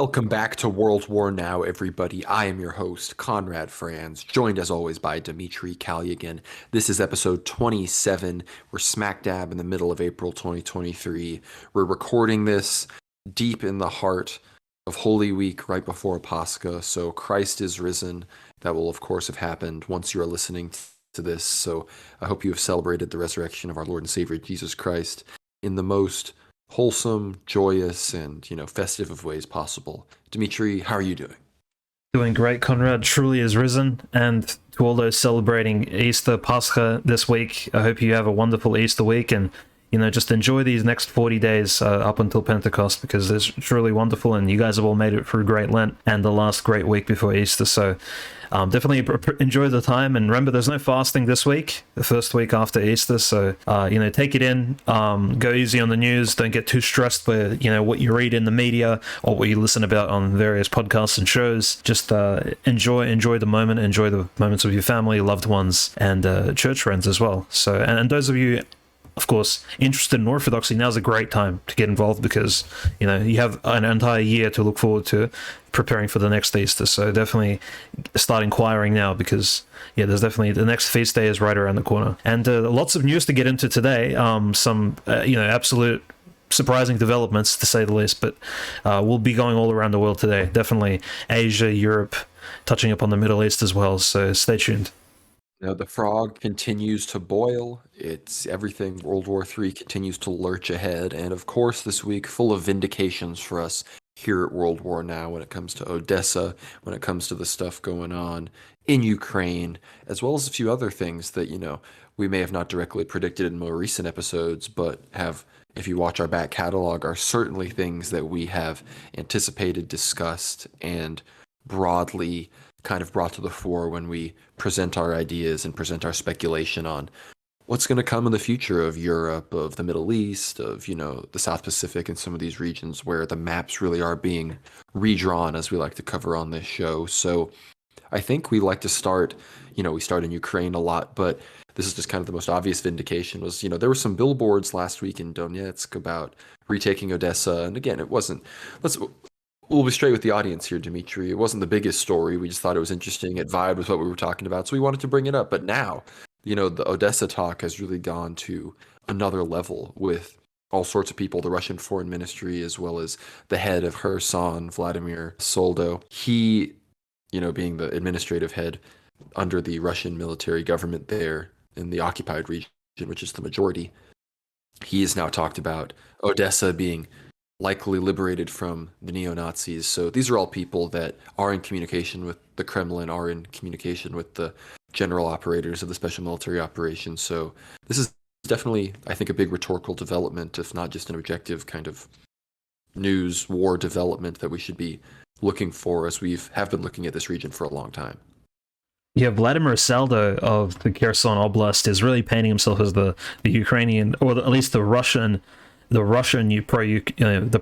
Welcome back to World War Now, everybody. I am your host, Conrad Franz, joined as always by Dmitry Kalyagan. This is episode 27. We're smack dab in the middle of April 2023. We're recording this deep in the heart of Holy Week right before Pascha, so Christ is risen. That will, of course, have happened once you are listening to this, so I hope you have celebrated the resurrection of our Lord and Savior Jesus Christ in the most wholesome, joyous, and, festive of ways possible. Dmitry, how are you doing? Doing great, Conrad. Truly is risen. And to all those celebrating Easter, Pascha this week, I hope you have a wonderful Easter week and, just enjoy these next 40 days up until Pentecost, because it's truly wonderful and you guys have all made it through Great Lent and the last great week before Easter. So definitely enjoy the time, and remember there's no fasting this week, the first week after Easter, so take it in, go easy on the news, don't get too stressed by what you read in the media or what you listen about on various podcasts and shows. Just enjoy the moment, enjoy the moments with your family, loved ones, and church friends as well. So and those of you, of course, interested in Orthodoxy, now's a great time to get involved, because you have an entire year to look forward to preparing for the next Easter. So definitely start inquiring now, because there's definitely the next feast day is right around the corner. And lots of news to get into today. Some absolute surprising developments, to say the least, but we'll be going all around the world today. Definitely Asia, Europe, touching upon the Middle East as well. So stay tuned. The frog continues to boil. It's everything. World War III continues to lurch ahead. And of course, this week, full of vindications for us here at World War Now when it comes to Odessa, when it comes to the stuff going on in Ukraine, as well as a few other things that, we may have not directly predicted in more recent episodes, but have, if you watch our back catalog, are certainly things that we have anticipated, discussed, and broadly kind of brought to the fore when we present our ideas and present our speculation on what's going to come in the future of Europe, of the Middle East, of, the South Pacific, and some of these regions where the maps really are being redrawn, as we like to cover on this show. So I think we like to start, we start in Ukraine a lot, but this is just kind of the most obvious vindication was, there were some billboards last week in Donetsk about retaking Odessa. And again, we'll be straight with the audience here, Dmitry. It wasn't the biggest story. We just thought it was interesting. It vibed with what we were talking about, so we wanted to bring it up. But now, the Odessa talk has really gone to another level with all sorts of people, the Russian Foreign Ministry, as well as the head of Kherson, Vladimir Soldo. He, being the administrative head under the Russian military government there in the occupied region, which is the majority, he has now talked about Odessa being likely liberated from the neo-Nazis. So these are all people that are in communication with the Kremlin, are in communication with the general operators of the special military operation. So this is definitely, I think, a big rhetorical development, if not just an objective kind of news war development that we should be looking for, as have been looking at this region for a long time. Yeah, Vladimir Saldo of the Kherson Oblast is really painting himself as the Ukrainian, or at least the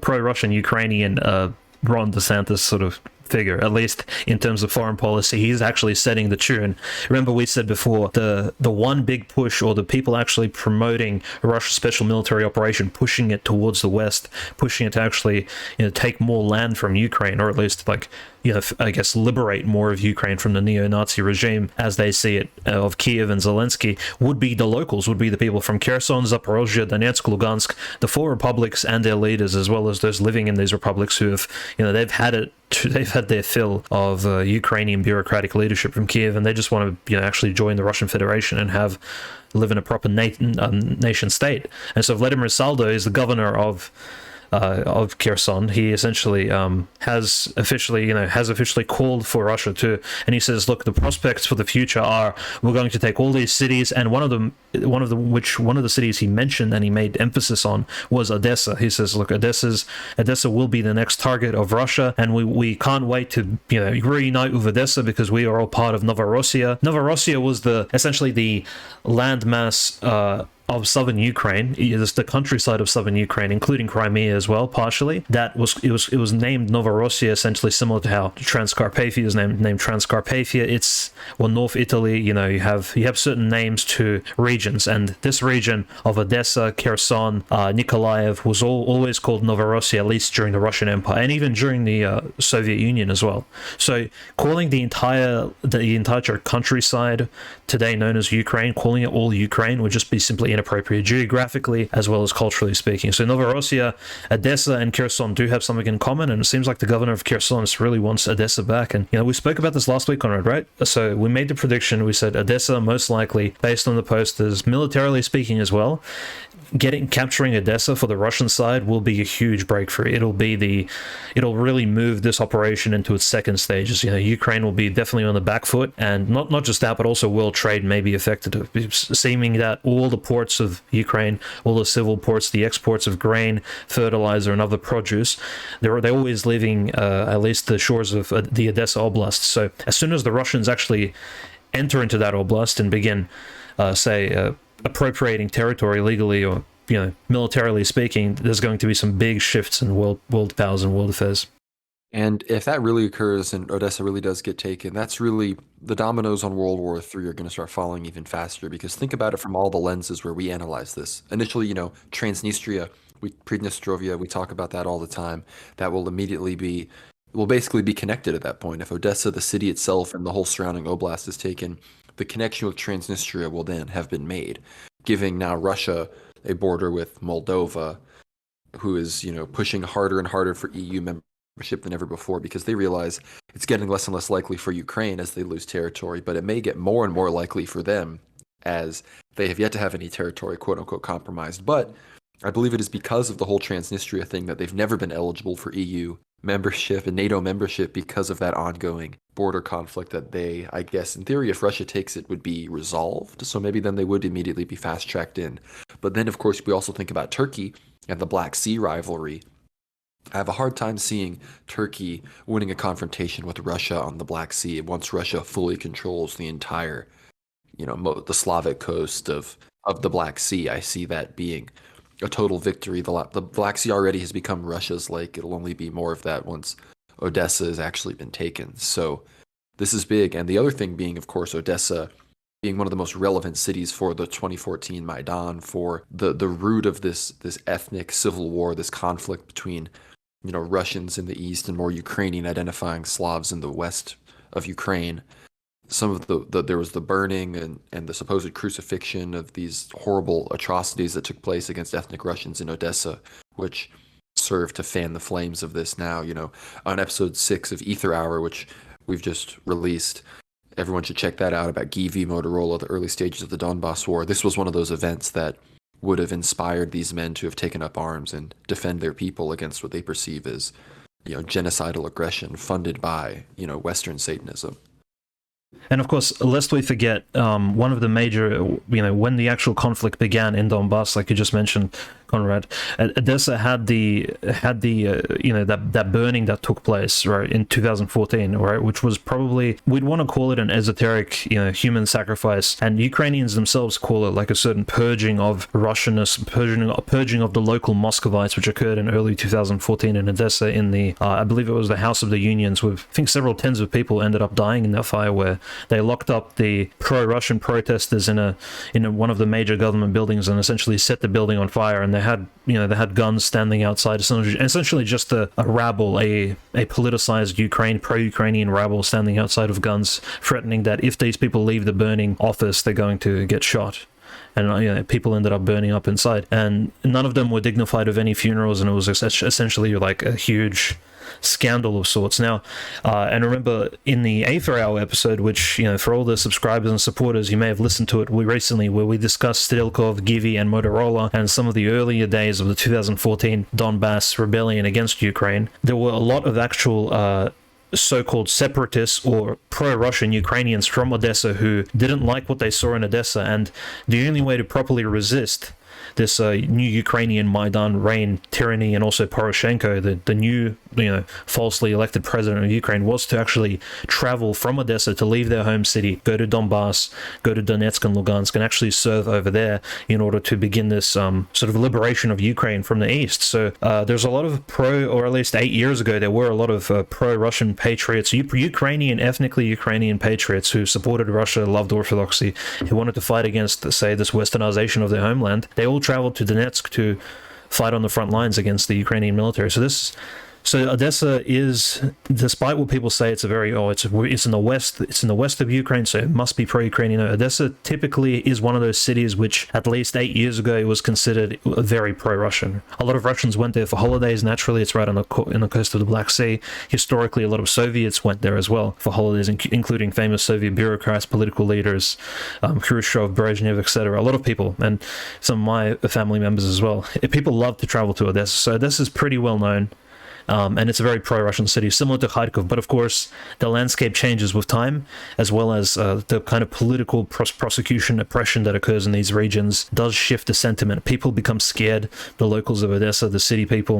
pro-Russian Ukrainian Ron DeSantis sort of figure, at least in terms of foreign policy. He's actually setting the tune. Remember, we said before, the one big push, or the people actually promoting a Russian special military operation, pushing it towards the west, pushing it to actually take more land from Ukraine, or at least I guess liberate more of Ukraine from the neo-Nazi regime as they see it, of Kiev and Zelensky, would be the locals, would be the people from Kherson, Zaporozhye, Donetsk, Lugansk, the four republics and their leaders, as well as those living in these republics who have, they've had their fill of Ukrainian bureaucratic leadership from Kiev, and they just want to actually join the Russian Federation and live in a proper nation state. And so Vladimir Saldo is the governor of Kherson. He essentially has officially called for Russia to, and he says, look, the prospects for the future are, we're going to take all these cities, and one of the cities he mentioned and he made emphasis on was Odessa. He says, look, Odessa will be the next target of Russia, and we can't wait to reunite with Odessa, because we are all part of Novorossiya. Novorossiya was essentially the landmass of southern Ukraine, is the countryside of southern Ukraine, including Crimea as well, partially. It was named Novorossiya, essentially similar to how Transcarpathia is named Transcarpathia. It's North Italy. You have certain names to regions, and this region of Odessa, Kherson, Nikolaev was always called Novorossiya, at least during the Russian Empire, and even during the Soviet Union as well. So calling the entire countryside today known as Ukraine, calling it all Ukraine would just be simply inappropriate geographically as well as culturally speaking. So Novorossiya, Odessa, and Kherson do have something in common, and it seems like the governor of Kherson really wants Odessa back. And we spoke about this last week, Conrad, right? So we made the prediction. We said Odessa most likely, based on the posters, militarily speaking as well, capturing Odessa for the Russian side will be a huge breakthrough. It'll really move this operation into its second stages. Ukraine will be definitely on the back foot, and not just that, but also world trade may be affected, seeming that all the ports of Ukraine, all the civil ports, the exports of grain, fertilizer, and other produce, they're always leaving at least the shores of the Odessa Oblast. So as soon as the Russians actually enter into that oblast and begin, appropriating territory legally or militarily speaking, there's going to be some big shifts in world powers and world affairs. And if that really occurs and Odessa really does get taken, that's really the dominoes on World War III are going to start falling even faster, because think about it from all the lenses where we analyze this. Initially, Transnistria, Pridnestrovia, we talk about that all the time. That will basically be connected at that point. If Odessa, the city itself, and the whole surrounding oblast is taken, the connection with Transnistria will then have been made, giving now Russia a border with Moldova, who is, pushing harder and harder for EU membership than ever before, because they realize it's getting less and less likely for Ukraine as they lose territory, but it may get more and more likely for them as they have yet to have any territory, quote unquote, compromised. But I believe it is because of the whole Transnistria thing that they've never been eligible for EU membership and NATO membership, because of that ongoing border conflict that they, I guess, in theory, if Russia takes it, would be resolved. So maybe then they would immediately be fast-tracked in. But then, of course, we also think about Turkey and the Black Sea rivalry. I have a hard time seeing Turkey winning a confrontation with Russia on the Black Sea once Russia fully controls the entire, the Slavic coast of the Black Sea. I see that being a total victory. The Black Sea already has become Russia's lake. It'll only be more of that once Odessa has actually been taken. So this is big. And the other thing being, of course, Odessa being one of the most relevant cities for the 2014 Maidan, for the root of this ethnic civil war, this conflict between Russians in the east and more Ukrainian identifying Slavs in the west of Ukraine. Some of there was the burning and the supposed crucifixion of these horrible atrocities that took place against ethnic Russians in Odessa, which served to fan the flames of this now. On episode 6 of Ether Hour, which we've just released, everyone should check that out, about Givi, Motorola, the early stages of the Donbass War. This was one of those events that would have inspired these men to have taken up arms and defend their people against what they perceive as, genocidal aggression funded by, Western Satanism. And of course, lest we forget, one of the major, when the actual conflict began in Donbass, like you just mentioned, Conrad, Odessa had that burning that took place, right, in 2014, right, which was probably, we'd want to call it an esoteric, human sacrifice, and Ukrainians themselves call it like a certain purging of Russianness, purging of the local Muscovites, which occurred in early 2014 in Odessa in the, I believe it was the House of the Unions, with I think several tens of people ended up dying in that fire, where they locked up the pro-Russian protesters in one of the major government buildings and essentially set the building on fire, and they had guns standing outside, essentially just a rabble, a politicized pro-Ukrainian rabble standing outside of guns, threatening that if these people leave the burning office, they're going to get shot. And people ended up burning up inside, and none of them were dignified of any funerals, and it was essentially like a huge scandal of sorts. Now, and remember in the Aether Hour episode, which, for all the subscribers and supporters, you may have listened to it recently, where we discussed Stelkov, Givi, and Motorola, and some of the earlier days of the 2014 Donbass rebellion against Ukraine. There were a lot of actual so-called separatists or pro-Russian Ukrainians from Odessa who didn't like what they saw in Odessa, and the only way to properly resist this new Ukrainian Maidan reign, tyranny, and also Poroshenko, the new, falsely elected president of Ukraine, was to actually travel from Odessa, to leave their home city, go to Donbass, go to Donetsk and Lugansk, and actually serve over there in order to begin this sort of liberation of Ukraine from the east. So there's a lot of or at least 8 years ago, there were a lot of pro-Russian patriots, ethnically Ukrainian patriots who supported Russia, loved Orthodoxy, who wanted to fight against, say, this westernization of their homeland. They all traveled to Donetsk to fight on the front lines against the Ukrainian military. So Odessa is, despite what people say, it's in the west of Ukraine, so it must be pro-Ukrainian. Odessa typically is one of those cities which, at least 8 years ago, was considered very pro-Russian. A lot of Russians went there for holidays. Naturally, it's right on the coast of the Black Sea. Historically, a lot of Soviets went there as well for holidays, including famous Soviet bureaucrats, political leaders, Khrushchev, Brezhnev, etc. A lot of people, and some of my family members as well. People love to travel to Odessa, so Odessa is pretty well known. And it's a very pro-Russian city, similar to Kharkov. But of course, the landscape changes with time, as well as the kind of political prosecution, oppression that occurs in these regions does shift the sentiment. People become scared. The locals of Odessa, the city people,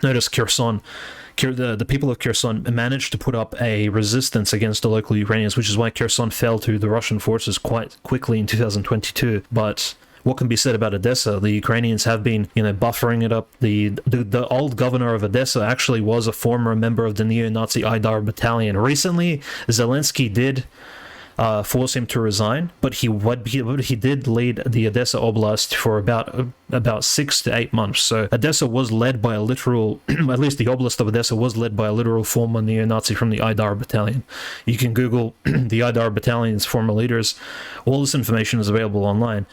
notice Kherson. The people of Kherson managed to put up a resistance against the local Ukrainians, which is why Kherson fell to the Russian forces quite quickly in 2022. But what can be said about Odessa? The Ukrainians have been, buffering it up. The old governor of Odessa actually was a former member of the neo-Nazi Aidar battalion. Recently, Zelensky did force him to resign, but he did lead the Odessa Oblast for about 6 to 8 months. So Odessa was led by a literal, at least the Oblast of Odessa was led by a literal former neo-Nazi from the Aidar battalion. You can Google the Aidar battalion's former leaders. All this information is available online.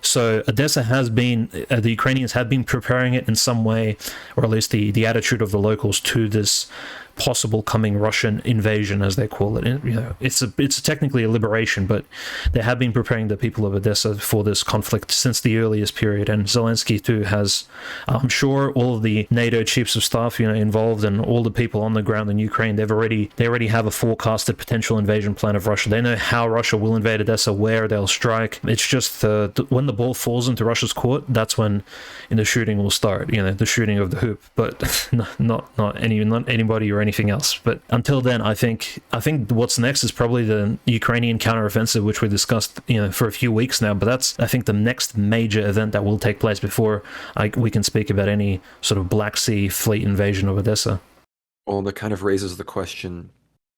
So Odessa has been, the Ukrainians have been preparing it in some way, or at least the attitude of the locals to this possible coming Russian invasion, as they call it. It's technically a liberation, but they have been preparing the people of Odessa for this conflict since the earliest period. And Zelensky too has, I'm sure, all of the NATO chiefs of staff, involved, and all the people on the ground in Ukraine. They already have a forecasted potential invasion plan of Russia. They know how Russia will invade Odessa, where they'll strike. It's just when the ball falls into Russia's court, that's when the shooting will start. The shooting of the hoop, but not anybody or anything else. But until then, I think what's next is probably the Ukrainian counteroffensive, which we discussed for a few weeks now. But that's, I think, the next major event that will take place before we can speak about any sort of Black Sea fleet invasion of Odessa. Well, that kind of raises the question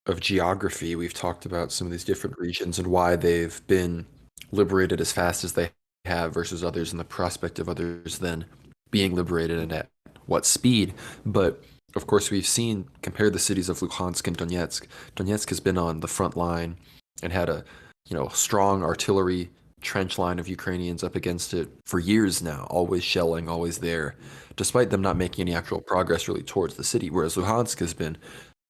of geography. We've talked about some of these different regions and why they've been liberated as fast as they have versus others, and the prospect of others then being liberated and at what speed. But of course, we've seen, compare the cities of Luhansk and Donetsk. Donetsk has been on the front line and had a strong artillery trench line of Ukrainians up against it for years now, always shelling, always there, despite them not making any actual progress really towards the city, whereas Luhansk has been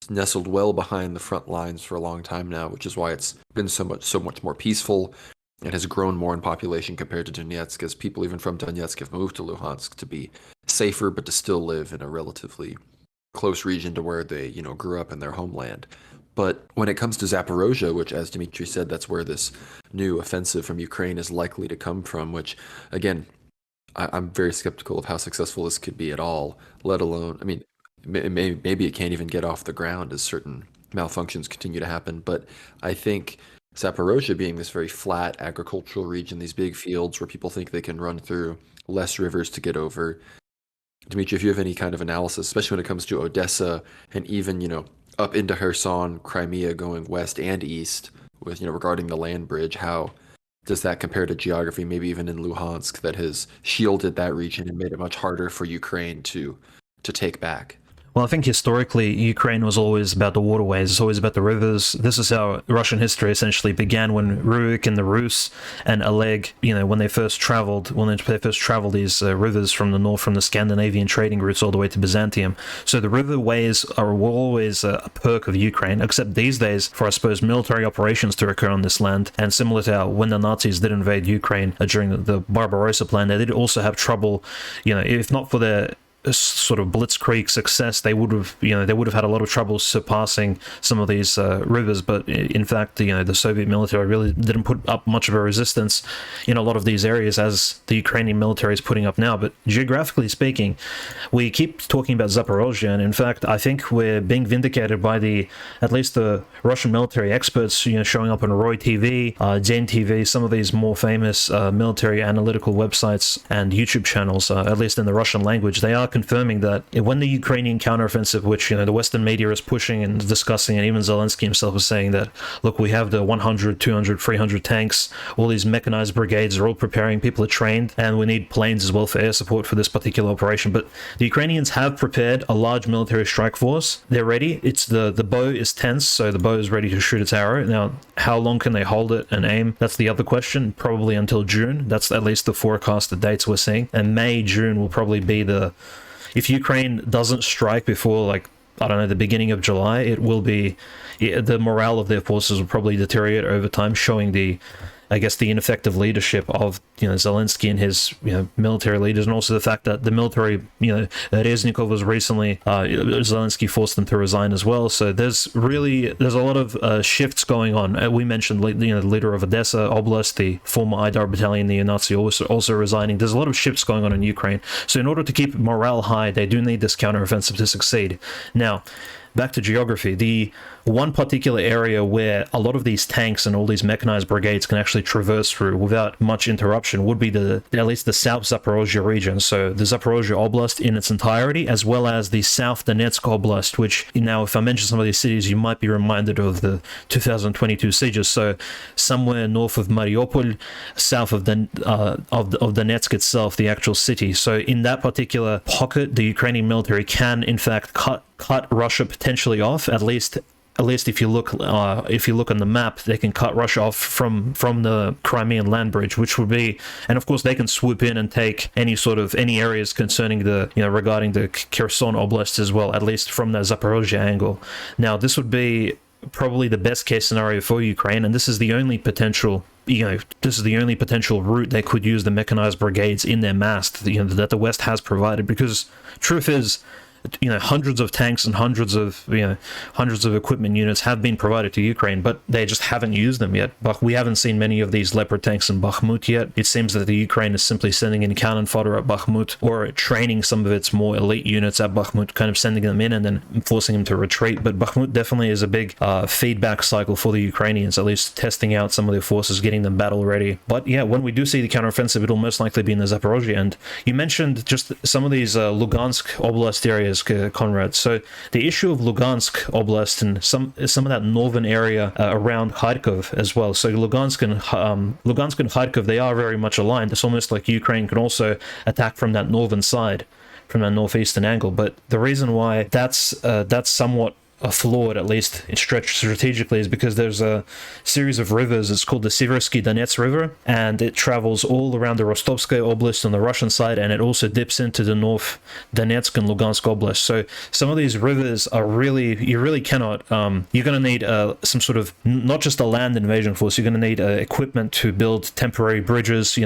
nestled well behind the front lines for a long time now, which is why it's been so much more peaceful and has grown more in population compared to Donetsk, as people even from Donetsk have moved to Luhansk to be safer, but to still live in a relatively close region to where they, grew up in their homeland. But when it comes to Zaporozhye, which, as Dmitry said, that's where this new offensive from Ukraine is likely to come from, which, again, I'm very skeptical of how successful this could be at all, let alone, maybe it can't even get off the ground as certain malfunctions continue to happen. But I think Zaporozhye being this very flat agricultural region, these big fields where people think they can run through less rivers to get over. Dmitry, if you have any kind of analysis, especially when it comes to Odessa and even, up into Kherson, Crimea, going west and east with, regarding the land bridge, how does that compare to geography, maybe even in Luhansk, that has shielded that region and made it much harder for Ukraine to take back? Well, I think historically, Ukraine was always about the waterways. It's always about the rivers. This is how Russian history essentially began, when Rurik and the Rus and Oleg, when they first traveled these rivers from the north, from the Scandinavian trading routes all the way to Byzantium. So the riverways are always a perk of Ukraine, except these days for, I suppose, military operations to occur on this land. And similar to how when the Nazis did invade Ukraine during the Barbarossa plan, they did also have trouble, if not for the a sort of blitzkrieg success, they would have had a lot of trouble surpassing some of these rivers. But in fact, the Soviet military really didn't put up much of a resistance in a lot of these areas as the Ukrainian military is putting up now. But geographically speaking, we keep talking about Zaporozhye, and in fact, I think we're being vindicated by at least the Russian military experts, showing up on Roy TV, Den TV, some of these more famous military analytical websites and YouTube channels, at least in the Russian language. They are confirming that when the Ukrainian counteroffensive, which the Western media is pushing and discussing, and even Zelensky himself is saying that, look, we have the 100, 200, 300 tanks, all these mechanized brigades are all preparing, people are trained, and we need planes as well for air support for this particular operation. But the Ukrainians have prepared a large military strike force. They're ready. It's the bow is tense, so the bow is ready to shoot its arrow. Now, how long can they hold it and aim? That's the other question. Probably until June. That's at least the forecasted dates we're seeing. And May, June will probably be if Ukraine doesn't strike before, like, I don't know, the beginning of July, it will be, the morale of their forces will probably deteriorate over time, showing the ineffective leadership of Zelensky and his military leaders, and also the fact that the military, Reznikov was recently, Zelensky forced them to resign as well. So there's a lot of shifts going on. We mentioned the leader of Odessa Oblast, the former Idar battalion, the Nazi, also resigning. There's a lot of shifts going on in Ukraine. So in order to keep morale high, they do need this counteroffensive to succeed. Now, back to geography, the one particular area where a lot of these tanks and all these mechanized brigades can actually traverse through without much interruption would be at least the South Zaporozhye region. So the Zaporozhye Oblast in its entirety, as well as the South Donetsk Oblast, which now, if I mention some of these cities, you might be reminded of the 2022 sieges. So somewhere north of Mariupol, south of Donetsk itself, the actual city. So in that particular pocket, the Ukrainian military can, in fact, cut Russia potentially off. At least if you look on the map, they can cut Russia off from the Crimean land bridge, which would be, and of course they can swoop in and take any areas concerning regarding the Kherson Oblast as well, at least from the Zaporozhye angle. Now, this would be probably the best case scenario for Ukraine, and this is the only potential route they could use the mechanized brigades in their mass that the West has provided, because truth is, hundreds of tanks and hundreds of equipment units have been provided to Ukraine, but they just haven't used them yet. But we haven't seen many of these Leopard tanks in Bakhmut yet. It seems that the Ukraine is simply sending in cannon fodder at Bakhmut, or training some of its more elite units at Bakhmut, kind of sending them in and then forcing them to retreat. But Bakhmut definitely is a big feedback cycle for the Ukrainians, at least testing out some of their forces, getting them battle ready. But yeah, when we do see the counteroffensive, it'll most likely be in the Zaporozhye. And you mentioned just some of these Lugansk Oblast areas, Conrad. So the issue of Lugansk Oblast and some of that northern area around Kharkov as well. So Lugansk and Kharkov, they are very much aligned. It's almost like Ukraine can also attack from that northern side, from that northeastern angle. But the reason why that's somewhat flawed, at least stretched strategically, is because there's a series of rivers. It's called the Seversky Donets River, and it travels all around the Rostovskaya Oblast on the Russian side, and it also dips into the North Donetsk and Lugansk Oblast. So some of these rivers are you really cannot, you're going to need some sort of, not just a land invasion force, you're going to need equipment to build temporary bridges,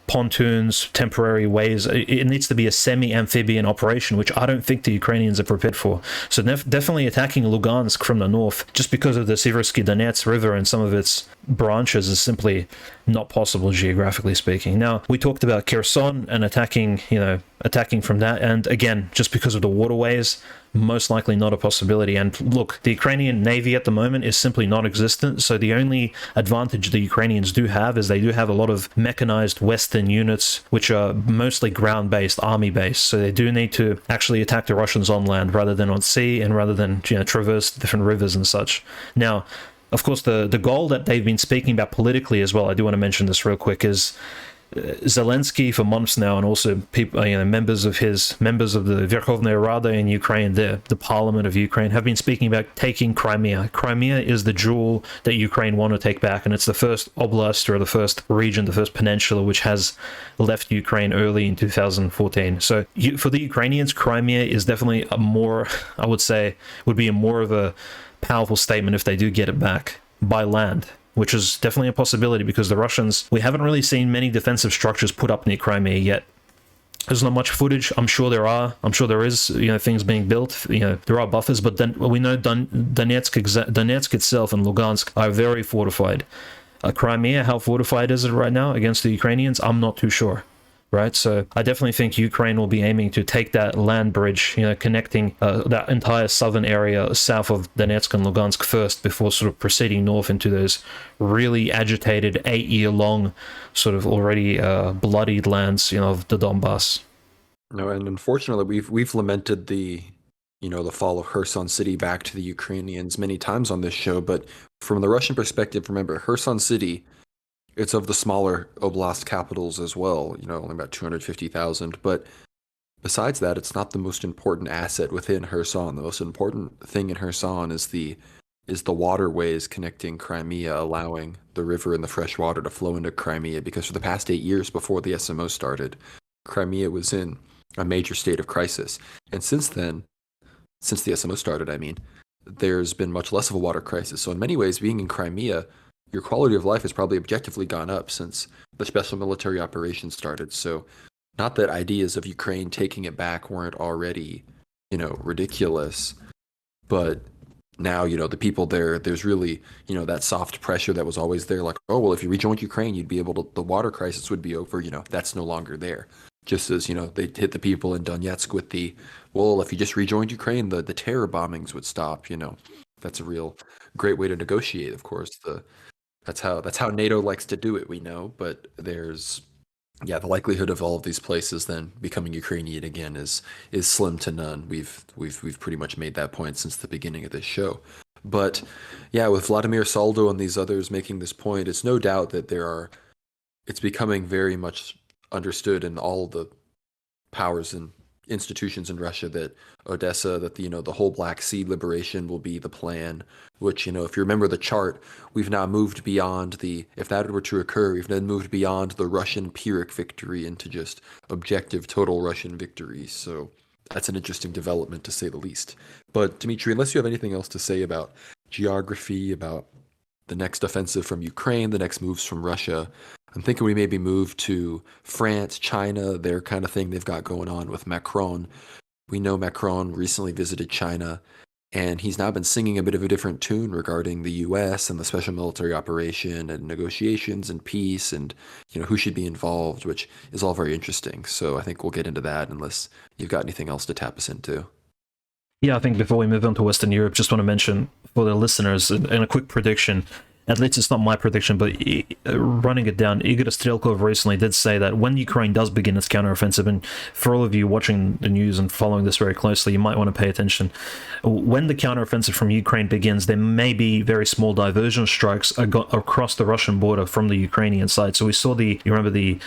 pontoons, temporary ways. It needs to be a semi-amphibian operation, which I don't think the Ukrainians are prepared for. So definitely attacking Lugansk from the north, just because of the Seversky Donets River and some of its branches, is simply not possible, geographically speaking. Now, we talked about Kherson and attacking from that, and again, just because of the waterways, most likely not a possibility. And look, the Ukrainian navy at the moment is simply non-existent, so the only advantage the Ukrainians do have is they do have a lot of mechanized Western units, which are mostly ground-based, army-based, so they do need to actually attack the Russians on land rather than on sea, and rather than traverse different rivers and such. Now, of course, the goal that they've been speaking about politically as well, I do want to mention this real quick, is Zelensky for months now, and also people, members of the Verkhovnaya Rada in Ukraine, the parliament of Ukraine, have been speaking about taking Crimea. Crimea is the jewel that Ukraine want to take back, and it's the first oblast, or the first region, the first peninsula, which has left Ukraine early in 2014. So for the Ukrainians, Crimea is definitely would be more of a powerful statement if they do get it back by land, which is definitely a possibility, because the Russians, we haven't really seen many defensive structures put up near Crimea yet. There's not much footage. I'm sure there are. I'm sure there is, things being built. There are buffers, but then we know Donetsk itself and Lugansk are very fortified. Crimea, how fortified is it right now against the Ukrainians? I'm not too sure. Right, so I definitely think Ukraine will be aiming to take that land bridge, connecting that entire southern area south of Donetsk and Lugansk first, before sort of proceeding north into those really agitated 8-year-long, sort of already bloodied lands, of the Donbass. No, and unfortunately, we've lamented the fall of Kherson City back to the Ukrainians many times on this show, but from the Russian perspective, remember, Kherson City, it's of the smaller oblast capitals as well, only about 250,000. But besides that, it's not the most important asset within Kherson. The most important thing in Kherson is the waterways connecting Crimea, allowing the river and the fresh water to flow into Crimea. Because for the past 8 years before the SMO started, Crimea was in a major state of crisis. And since then, since the SMO started, there's been much less of a water crisis. So in many ways, being in Crimea, your quality of life has probably objectively gone up since the special military operation started. So not that ideas of Ukraine taking it back weren't already, ridiculous, but now, the people there's really, that soft pressure that was always there, like, oh, well, if you rejoined Ukraine, you'd be able to, the water crisis would be over, that's no longer there. Just as, they hit the people in Donetsk with well, if you just rejoined Ukraine, the terror bombings would stop, That's a real great way to negotiate, of course. That's how NATO likes to do it, we know, but there's the likelihood of all of these places then becoming Ukrainian again is slim to none. We've pretty much made that point since the beginning of this show. But with Vladimir Saldo and these others making this point, it's no doubt that it's becoming very much understood in all the powers and institutions in Russia that Odessa, that the whole Black Sea liberation will be the plan, which, if you remember the chart, we've now moved beyond if that were to occur, we've then moved beyond the Russian Pyrrhic victory into just objective total Russian victory. So that's an interesting development, to say the least. But Dmitry, unless you have anything else to say about geography, about the next offensive from Ukraine, the next moves from Russia, I'm thinking we maybe move to France, China, their kind of thing they've got going on with Macron. We know Macron recently visited China, and he's now been singing a bit of a different tune regarding the U.S. and the special military operation and negotiations and peace and, who should be involved, which is all very interesting. So I think we'll get into that unless you've got anything else to tap us into. Yeah, I think before we move on to Western Europe, just want to mention for the listeners and a quick prediction. At least it's not my prediction, but running it down, Igor Strelkov recently did say that when Ukraine does begin its counteroffensive, and for all of you watching the news and following this very closely, you might want to pay attention. When the counteroffensive from Ukraine begins, there may be very small diversion strikes across the Russian border from the Ukrainian side. So we saw you remember the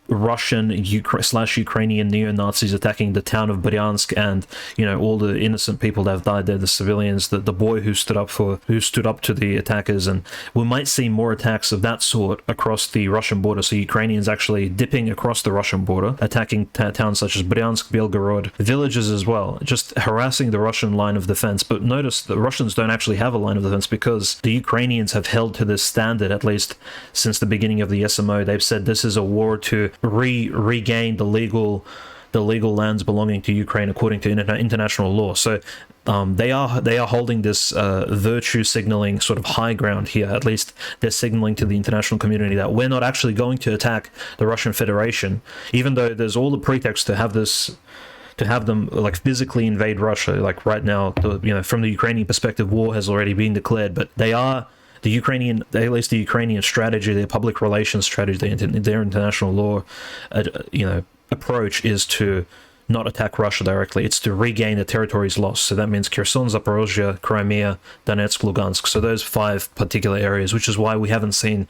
Russian/Ukrainian neo-Nazis attacking the town of Bryansk, and all the innocent people that have died there, the civilians, the boy who stood up to the attackers. And we might see more attacks of that sort across the Russian border, so Ukrainians actually dipping across the Russian border, attacking towns such as Bryansk, Belgorod, villages as well, just harassing the Russian line of defense. But notice the Russians don't actually have a line of defense, because the Ukrainians have held to this standard, at least since the beginning of the SMO. They've said this is a war to regain the legal lands belonging to Ukraine according to international law. So they are holding this virtue signaling sort of high ground here. At least they're signaling to the international community that we're not actually going to attack the Russian Federation, even though there's all the pretext to have them like physically invade Russia. Like right now, from the Ukrainian perspective, war has already been declared, but at least the Ukrainian strategy, their public relations strategy, their international law, approach is to not attack Russia directly. It's to regain the territories lost. So that means Kherson, Zaporozhye, Crimea, Donetsk, Lugansk. So those 5 particular areas, which is why we haven't seen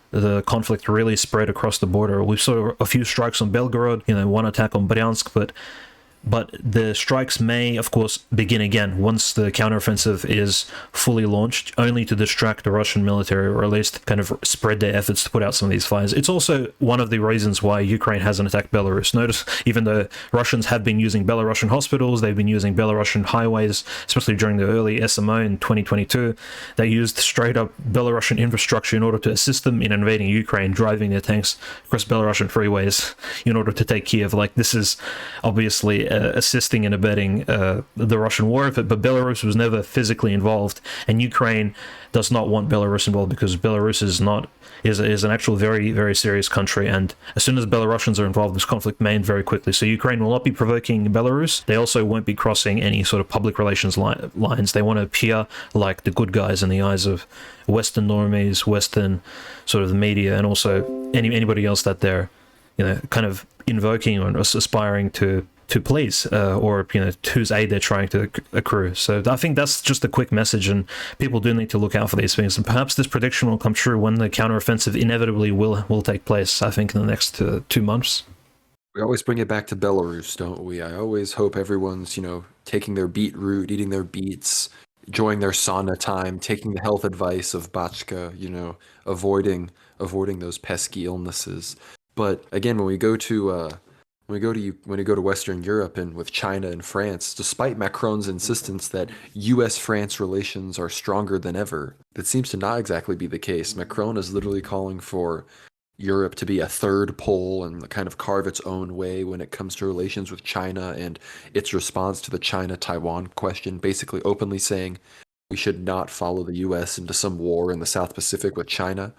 the conflict really spread across the border. We saw a few strikes on Belgorod, one attack on Bryansk, but But the strikes may, of course, begin again once the counteroffensive is fully launched, only to distract the Russian military, or at least kind of spread their efforts to put out some of these fires. It's also one of the reasons why Ukraine hasn't attacked Belarus. Notice, even though Russians have been using Belarusian hospitals, they've been using Belarusian highways, especially during the early SMO in 2022, they used straight up Belarusian infrastructure in order to assist them in invading Ukraine, driving their tanks across Belarusian freeways in order to take Kiev. Like, this is obviously assisting and abetting the Russian war effort, but Belarus was never physically involved, and Ukraine does not want Belarus involved because Belarus is an actual very, very serious country, and as soon as Belarusians are involved, this conflict may end very quickly. So Ukraine will not be provoking Belarus. They also won't be crossing any sort of public relations lines. They want to appear like the good guys in the eyes of Western normies, Western sort of the media, and also anybody else that they're, kind of invoking or aspiring to please, or whose aid they're trying to accrue. So I think that's just a quick message, and people do need to look out for these things. And perhaps this prediction will come true when the counteroffensive inevitably will take place, I think, in the next 2 months. We always bring it back to Belarus, don't we? I always hope everyone's, taking their beetroot, eating their beets, enjoying their sauna time, taking the health advice of Bachka, avoiding those pesky illnesses. But again, when we go to Western Europe and with China and France, despite Macron's insistence that U.S.-France relations are stronger than ever, that seems to not exactly be the case. Macron is literally calling for Europe to be a third pole and kind of carve its own way when it comes to relations with China and its response to the China-Taiwan question, basically openly saying we should not follow the U.S. into some war in the South Pacific with China.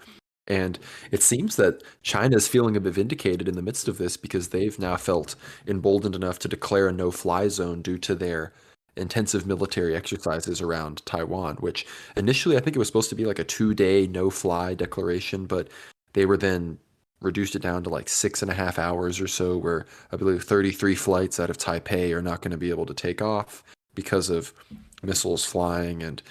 And it seems that China is feeling a bit vindicated in the midst of this because they've now felt emboldened enough to declare a no-fly zone due to their intensive military exercises around Taiwan, which initially I think it was supposed to be like a 2-day no-fly declaration, but they were then reduced it down to like 6.5 hours or so, where I believe 33 flights out of Taipei are not going to be able to take off because of missiles flying and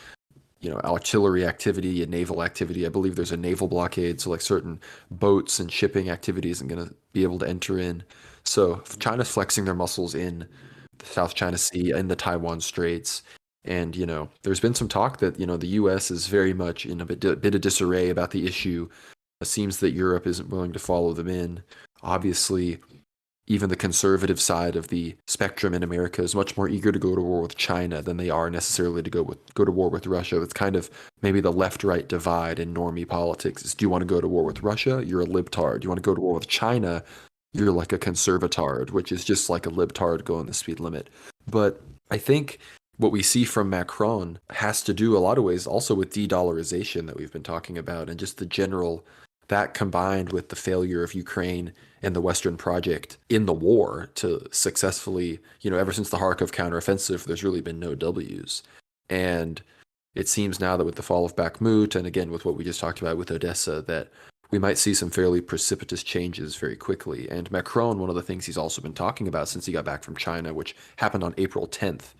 artillery activity and naval activity. I believe there's a naval blockade, so like certain boats and shipping activity isn't going to be able to enter in. So China's flexing their muscles in the South China Sea and the Taiwan Straits. And, there's been some talk that, the U.S. is very much in a bit of disarray about the issue. It seems that Europe isn't willing to follow them in. Obviously, even the conservative side of the spectrum in America is much more eager to go to war with China than they are necessarily to go to war with Russia. It's kind of maybe the left-right divide in normie politics. Is, do you want to go to war with Russia? You're a libtard. Do you want to go to war with China? You're like a conservatard, which is just like a libtard going the speed limit. But I think what we see from Macron has to do a lot of ways also with de-dollarization that we've been talking about, and just the general, that combined with the failure of Ukraine and the Western project in the war to successfully, ever since the Kharkov counteroffensive, there's really been no W's. And it seems now that with the fall of Bakhmut, and again with what we just talked about with Odessa, that we might see some fairly precipitous changes very quickly. And Macron, one of the things he's also been talking about since he got back from China, which happened on April 10th,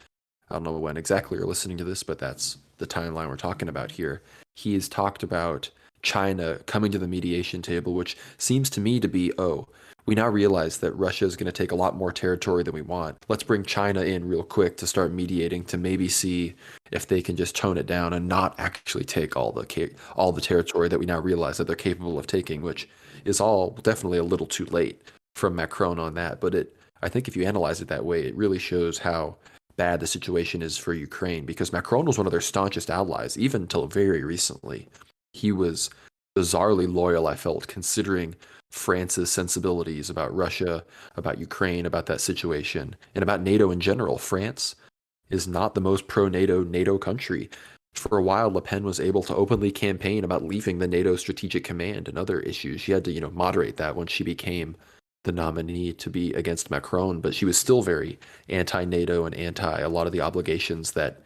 I don't know when exactly you're listening to this, but that's the timeline we're talking about here. He's talked about China coming to the mediation table, which seems to me to be, we now realize that Russia is going to take a lot more territory than we want. Let's bring China in real quick to start mediating, to maybe see if they can just tone it down and not actually take all the territory that we now realize that they're capable of taking, which is all definitely a little too late from Macron on that. But I think if you analyze it that way, it really shows how bad the situation is for Ukraine, because Macron was one of their staunchest allies, even until very recently. He was bizarrely loyal, I felt, considering France's sensibilities about Russia, about Ukraine, about that situation, and about NATO in general. France is not the most pro-NATO country. For a while, Le Pen was able to openly campaign about leaving the NATO Strategic Command and other issues. She had to, moderate that once she became the nominee to be against Macron, but she was still very anti-NATO and anti a lot of the obligations that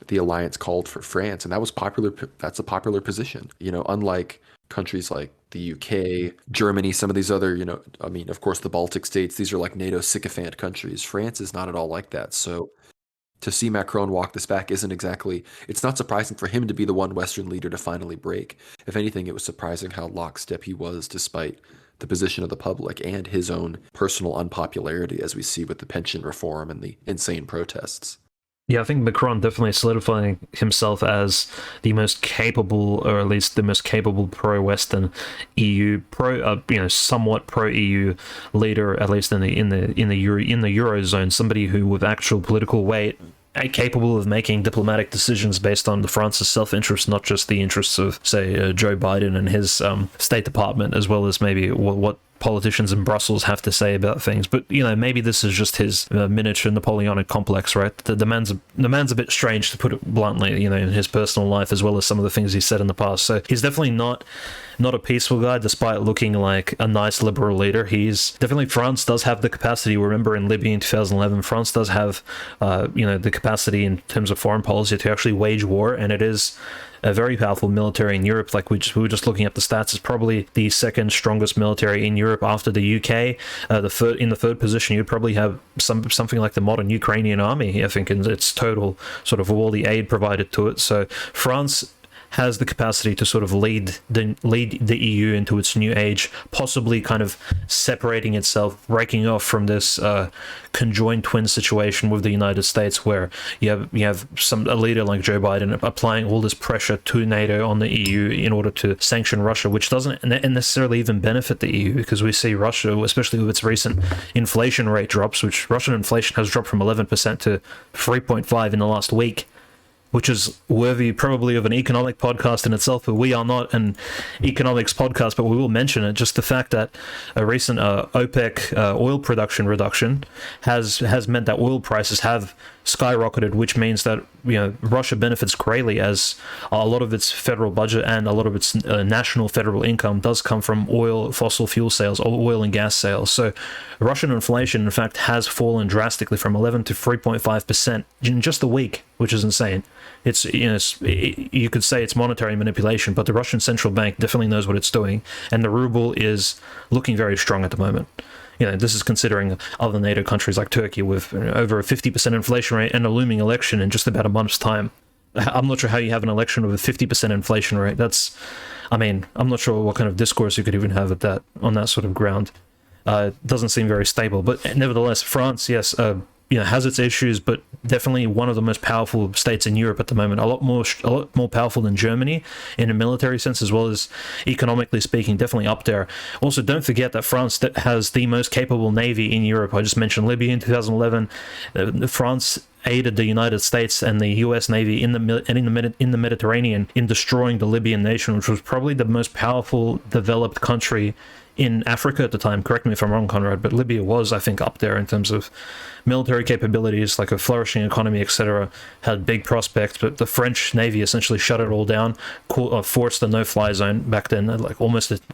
the alliance called for France, and that was popular. That's a popular position, unlike countries like the UK, Germany, some of these other, of course, the Baltic states, these are like NATO sycophant countries. France is not at all like that. So to see Macron walk this back it's not surprising for him to be the one Western leader to finally break. If anything, it was surprising how lockstep he was, despite the position of the public and his own personal unpopularity, as we see with the pension reform and the insane protests. Yeah, I think Macron definitely solidifying himself as the most capable, or at least the most capable pro-Western EU, somewhat pro-EU leader, at least in the eurozone. Somebody who, with actual political weight, capable of making diplomatic decisions based on France's self-interest, not just the interests of, say, Joe Biden and his State Department, as well as maybe what politicians in Brussels have to say about things. But maybe this is just his miniature Napoleonic complex, right? The man's a bit strange, to put it bluntly, in his personal life, as well as some of the things he said in the past. So he's definitely not a peaceful guy, despite looking like a nice liberal leader. He's definitely, France does have the capacity. Remember, in Libya in 2011, France does have the capacity in terms of foreign policy to actually wage war, and it is a very powerful military in Europe. Like we were just looking at the stats, it's probably the second strongest military in Europe after the UK. In the third position, you'd probably have something like the modern Ukrainian army, I think, in its total sort of all the aid provided to it. So France has the capacity to sort of lead the EU into its new age, possibly kind of separating itself, breaking off from this conjoined twin situation with the United States, where you have a leader like Joe Biden applying all this pressure to NATO on the EU in order to sanction Russia, which doesn't necessarily even benefit the EU, because we see Russia, especially with its recent inflation rate drops, which Russian inflation has dropped from 11% to 3.5% in the last week, which is worthy probably of an economic podcast in itself, but we are not an economics podcast, but we will mention it. Just the fact that a recent OPEC oil production reduction has meant that oil prices have skyrocketed, which means that Russia benefits greatly, as a lot of its federal budget and a lot of its national federal income does come from fossil fuel sales, or oil and gas sales. So Russian inflation, in fact, has fallen drastically from 11 to 3.5% in just a week, which is insane. You could say it's monetary manipulation, but the Russian central bank definitely knows what it's doing, and the ruble is looking very strong at the moment. This is considering other NATO countries like Turkey with over a 50% inflation rate and a looming election in just about a month's time. I'm not sure how you have an election with a 50% inflation rate. I'm not sure what kind of discourse you could even have on that sort of ground. Doesn't seem very stable, but nevertheless, France, yes, has its issues, but definitely one of the most powerful states in Europe at the moment. A lot more powerful than Germany in a military sense, as well as economically speaking, definitely up there. Also, don't forget that France has the most capable navy in Europe. I just mentioned Libya in 2011. France aided the United States and the U.S. Navy in the Mediterranean in destroying the Libyan nation, which was probably the most powerful developed country in Africa at the time. Correct me if I'm wrong, Conrad, but Libya was, I think, up there in terms of military capabilities, like a flourishing economy, etc. Had big prospects, but the French Navy essentially shut it all down, forced the no-fly zone back then, like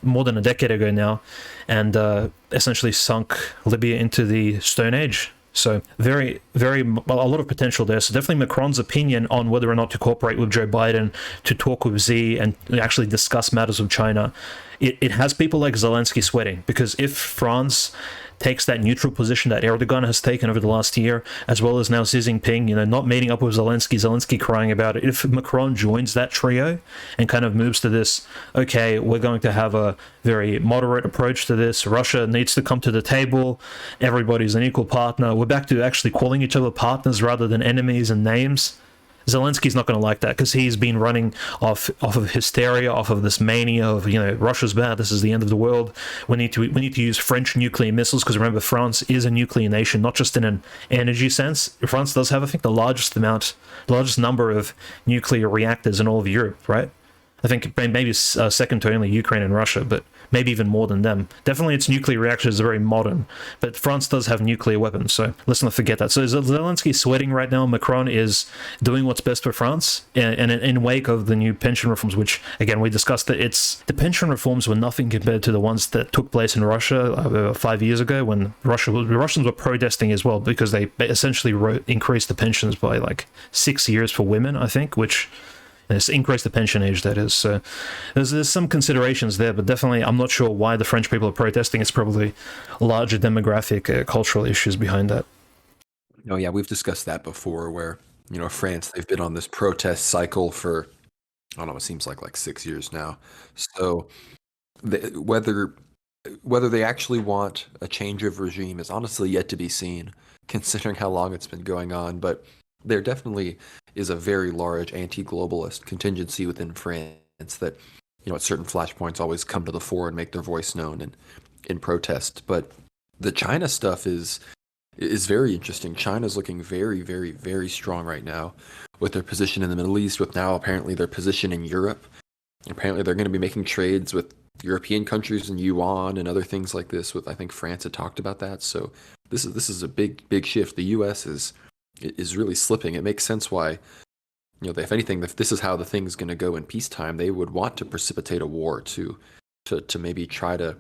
more than a decade ago now, and essentially sunk Libya into the Stone Age. So very, very, a lot of potential there. So definitely Macron's opinion on whether or not to cooperate with Joe Biden, to talk with Xi, and actually discuss matters with China, it has people like Zelensky sweating, because if France takes that neutral position that Erdogan has taken over the last year, as well as now Xi Jinping, not meeting up with Zelensky crying about it. If Macron joins that trio and kind of moves to this, okay, we're going to have a very moderate approach to this, Russia needs to come to the table, everybody's an equal partner, we're back to actually calling each other partners rather than enemies and names, Zelensky's not going to like that, because he's been running off of hysteria, off of this mania of Russia's bad, this is the end of the world, we need to use French nuclear missiles, because remember, France is a nuclear nation, not just in an energy sense. France does have, I think, the largest number of nuclear reactors in all of Europe, right? I think maybe second to only Ukraine and Russia, but maybe even more than them. Definitely its nuclear reactors are very modern, but France does have nuclear weapons, so let's not forget that. So Zelensky sweating right now. Macron is doing what's best for France, and in wake of the new pension reforms, which, again, we discussed that the pension reforms were nothing compared to the ones that took place in Russia 5 years ago, when the Russians were protesting as well, because they essentially increased the pensions by like 6 years for women, I think, which... It's increased the pension age, that is. So there's some considerations there, but definitely I'm not sure why the French people are protesting. It's probably larger demographic, cultural issues behind that. Oh yeah, we've discussed that before, where France, they've been on this protest cycle for, I don't know, it seems like 6 years now. So whether Whether they actually want a change of regime is honestly yet to be seen, considering how long it's been going on. But there definitely is a very large anti-globalist contingency within France that, at certain flashpoints always come to the fore and make their voice known in protest. But the China stuff is very interesting. China's looking very, very, very strong right now with their position in the Middle East, with now apparently their position in Europe. Apparently they're going to be making trades with European countries in yuan and other things like this. With I think France had talked about that. So this is a big shift. The U.S. is really slipping. It makes sense why, if anything, if this is how the thing's going to go in peacetime, they would want to precipitate a war to maybe try to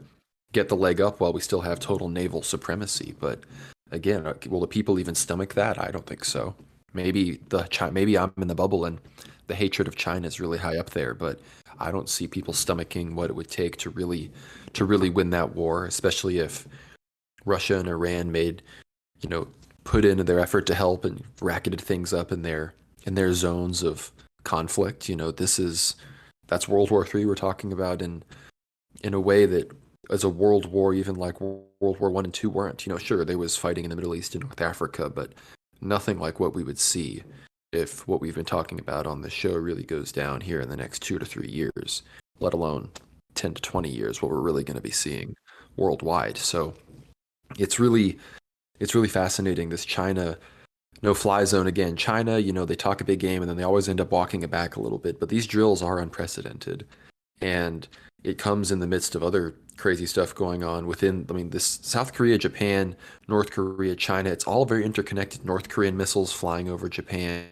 get the leg up while we still have total naval supremacy. But again, will the people even stomach that? I don't think so. Maybe I'm in the bubble and the hatred of China is really high up there, but I don't see people stomaching what it would take to really win that war, especially if Russia and Iran put in their effort to help and racketed things up in their zones of conflict. That's World War III we're talking about in a way that as a world war, even like World War One and Two weren't. Sure, there was fighting in the Middle East and North Africa, but nothing like what we would see if what we've been talking about on the show really goes down here in the next 2 to 3 years, let alone 10 to 20 years, what we're really going to be seeing worldwide. So it's really fascinating, this China no-fly zone again. China, they talk a big game and then they always end up walking it back a little bit, but these drills are unprecedented. And it comes in the midst of other crazy stuff going on within, this South Korea, Japan, North Korea, China, it's all very interconnected. North Korean missiles flying over Japan.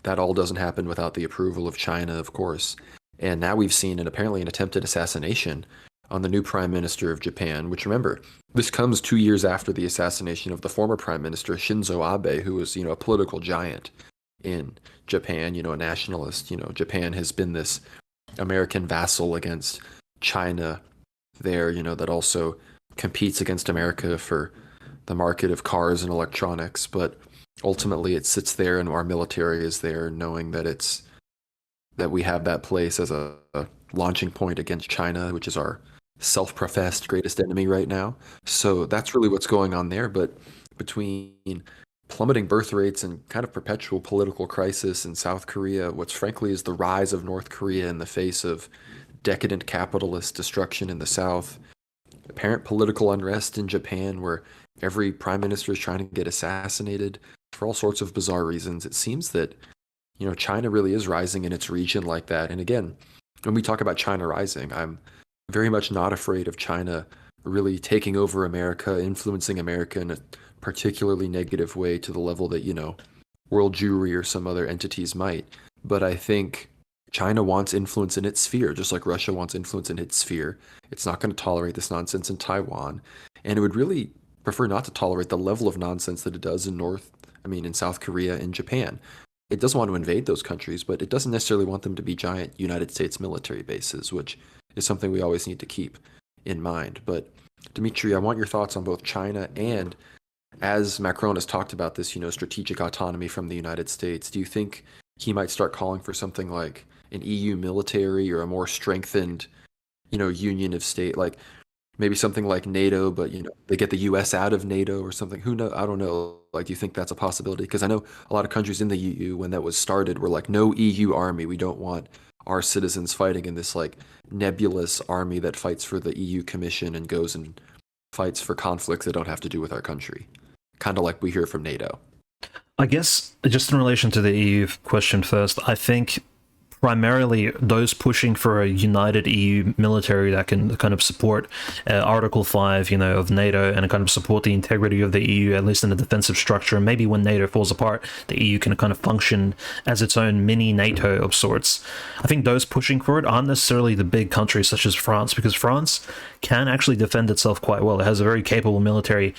That all doesn't happen without the approval of China, of course. And now we've seen apparently an attempted assassination on the new prime minister of Japan, which, remember, this comes 2 years after the assassination of the former prime minister, Shinzo Abe, who was, a political giant in Japan, a nationalist. Japan has been this American vassal against China there, that also competes against America for the market of cars and electronics. But ultimately it sits there and our military is there knowing that we have that place as a launching point against China, which is our self-professed greatest enemy right now. So that's really what's going on there. But between plummeting birth rates and kind of perpetual political crisis in South Korea, what's frankly is the rise of North Korea in the face of decadent capitalist destruction in the South, apparent political unrest in Japan where every prime minister is trying to get assassinated for all sorts of bizarre reasons, it seems that, China really is rising in its region like that. And again, when we talk about China rising, I'm very much not afraid of China really taking over America, influencing America in a particularly negative way to the level that, World Jewry or some other entities might. But I think China wants influence in its sphere, just like Russia wants influence in its sphere. It's not going to tolerate this nonsense in Taiwan. And it would really prefer not to tolerate the level of nonsense that it does in South Korea and Japan. It doesn't want to invade those countries, but it doesn't necessarily want them to be giant United States military bases, which is something we always need to keep in mind. But Dimitri, I want your thoughts on both China and, as Macron has talked about this, strategic autonomy from the United States. Do you think he might start calling for something like an EU military or a more strengthened, union of state, like maybe something like NATO, but they get the US out of NATO or something? Who knows? I don't know. Like, do you think that's a possibility? Because I know a lot of countries in the EU, when that was started, were like, no EU army. We don't want our citizens fighting in this like nebulous army that fights for the EU Commission and goes and fights for conflicts that don't have to do with our country. Kind of like we hear from NATO. I guess just in relation to the EU question first, I think primarily those pushing for a united EU military that can kind of support Article 5, of NATO and kind of support the integrity of the EU, at least in a defensive structure. And maybe when NATO falls apart, the EU can kind of function as its own mini NATO of sorts. I think those pushing for it aren't necessarily the big countries such as France, because France can actually defend itself quite well. It has a very capable military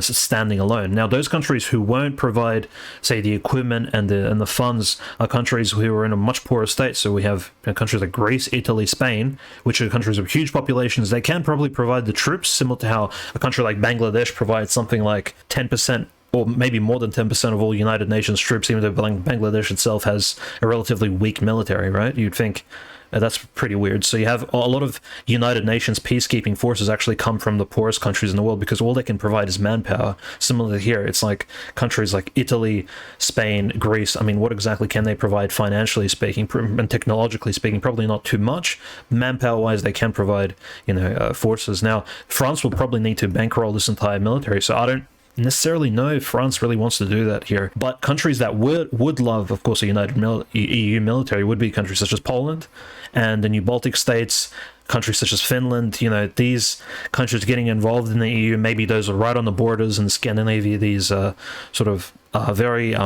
standing alone. Now, those countries who won't provide, say, the equipment and the funds are countries who are in a much poorer state. So we have countries like Greece, Italy, Spain, which are countries with huge populations. They can probably provide the troops, similar to how a country like Bangladesh provides something like 10% or maybe more than 10% of all United Nations troops, even though Bangladesh itself has a relatively weak military, right? You'd think that's pretty weird. So you have a lot of United Nations peacekeeping forces actually come from the poorest countries in the world because all they can provide is manpower. Similarly here, it's like countries like Italy, Spain, Greece. I mean, what exactly can they provide financially speaking and technologically speaking? Probably not too much. Manpower-wise, they can provide, forces. Now, France will probably need to bankroll this entire military, so I don't necessarily know if France really wants to do that here. But countries that would love, of course, a united EU military would be countries such as Poland and the new Baltic states, countries such as Finland. These countries getting involved in the EU, maybe those are right on the borders in Scandinavia, these very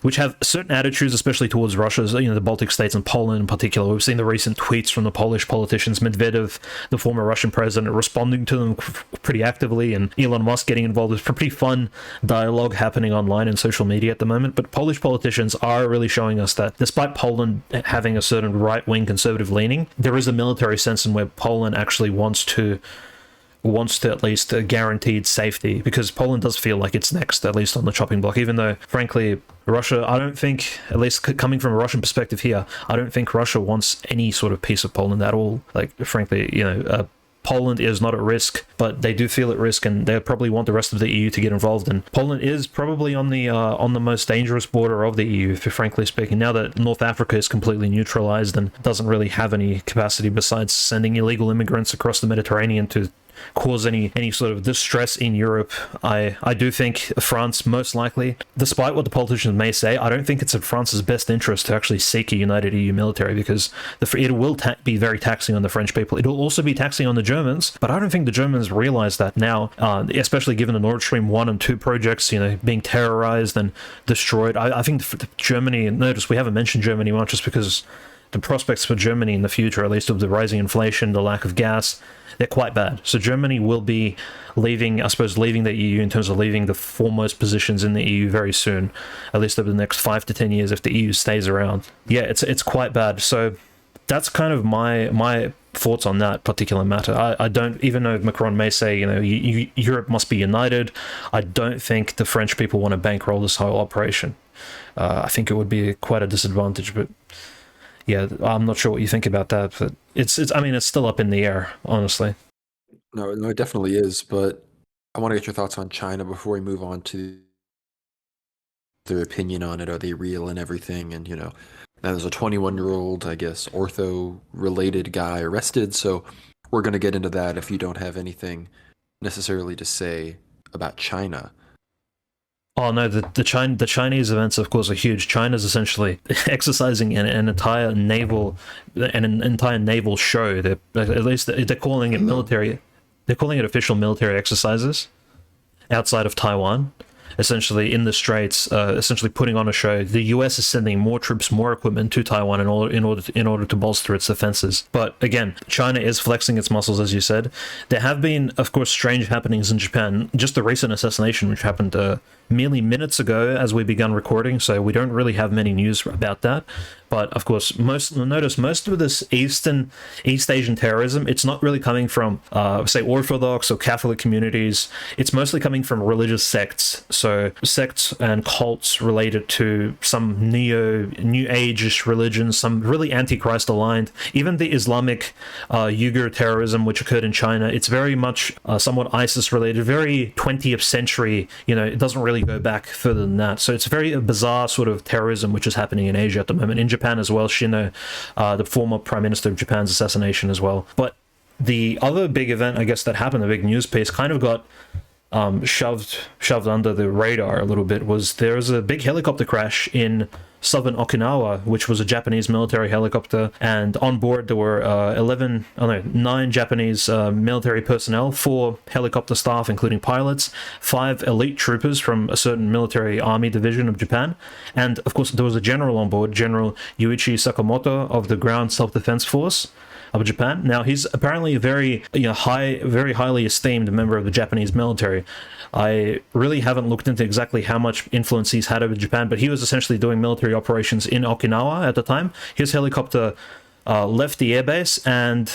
which have certain attitudes, especially towards Russia, the Baltic states and Poland in particular. We've seen the recent tweets from the Polish politicians, Medvedev, the former Russian president, responding to them pretty actively, and Elon Musk getting involved. There's pretty fun dialogue happening online and social media at the moment, but Polish politicians are really showing us that despite Poland having a certain right-wing conservative leaning, there is a military sense in where Poland actually wants to at least guaranteed safety, because Poland does feel like it's next, at least on the chopping block, even though, frankly, Russia, I don't think, at least coming from a Russian perspective here, I don't think Russia wants any sort of piece of Poland at all. Like, frankly, Poland is not at risk, but they do feel at risk, and they probably want the rest of the EU to get involved. And Poland is probably on the most dangerous border of the EU, frankly speaking. Now that North Africa is completely neutralized and doesn't really have any capacity besides sending illegal immigrants across the Mediterranean to cause any sort of distress in Europe, I do think France, most likely, despite what the politicians may say, I don't think it's in France's best interest to actually seek a united EU military, because it will be very taxing on the French people. It will also be taxing on the Germans, but I don't think the Germans realize that now, especially given the Nord Stream 1 and 2 projects, being terrorized and destroyed. I think Germany, notice we haven't mentioned Germany much just because the prospects for Germany in the future, at least of the rising inflation, the lack of gas, they're quite bad. So Germany will be leaving the EU in terms of leaving the foremost positions in the EU very soon, at least over the next 5 to 10 years if the EU stays around. Yeah, it's quite bad. So that's kind of my thoughts on that particular matter. I don't, even though Macron may say, Europe must be united, I don't think the French people want to bankroll this whole operation. I think it would be quite a disadvantage, but yeah, I'm not sure what you think about that, but it's still up in the air, honestly. No, it definitely is, but I want to get your thoughts on China before we move on to their opinion on it. Are they real and everything? And, now there's a 21-year-old, I guess, ortho-related guy arrested, so we're going to get into that if you don't have anything necessarily to say about China. Oh no, the Chinese events, of course, are huge. China's essentially exercising an entire naval show. They're calling it military. They're calling it official military exercises outside of Taiwan. Essentially in the Straits, essentially putting on a show. The US is sending more troops, more equipment to Taiwan in order to bolster its defenses. But again, China is flexing its muscles, as you said. There have been, of course, strange happenings in Japan. Just the recent assassination, which happened merely minutes ago as we began recording, so we don't really have many news about that. But of course, most of this East Asian terrorism, it's not really coming from, say, Orthodox or Catholic communities. It's mostly coming from religious sects. So sects and cults related to some New Age-ish religions, some really anti-Christ aligned. Even the Islamic Uyghur terrorism, which occurred in China, it's very much somewhat ISIS related, very 20th century. It doesn't really go back further than that. So it's very bizarre sort of terrorism which is happening in Asia at the moment. In Japan as well, Shino, the former Prime Minister of Japan's assassination as well. But the other big event, I guess, that happened, the big news piece, kind of got shoved under the radar a little bit, was there was a big helicopter crash in southern Okinawa, which was a Japanese military helicopter, and on board there were 9 Japanese military personnel, 4 helicopter staff, including pilots, 5 elite troopers from a certain military army division of Japan, and of course there was a general on board, General Yuichi Sakamoto of the Ground Self-Defense Force of Japan. Now, he's apparently a very highly esteemed member of the Japanese military. I really haven't looked into exactly how much influence he's had over Japan, but he was essentially doing military operations in Okinawa at the time. His helicopter left the airbase and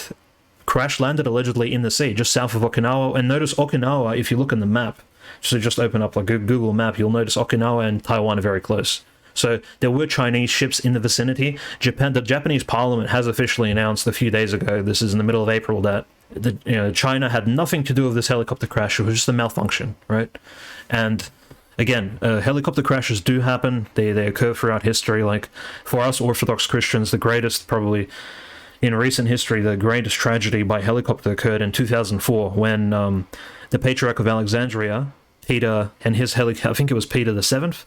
crash landed allegedly in the sea, just south of Okinawa. And notice Okinawa, if you look on the map, So just open up like a Google map, you'll notice Okinawa and Taiwan are very close. So there were Chinese ships in the vicinity. The Japanese parliament has officially announced a few days ago, this is in the middle of April, that China had nothing to do with this helicopter crash. It was just a malfunction, right? And again, helicopter crashes do happen. They occur throughout history. Like, for us Orthodox Christians, the greatest, probably in recent history, the greatest tragedy by helicopter occurred in 2004 when the Patriarch of Alexandria, Peter, and his helicopter, I think it was Peter the Seventh,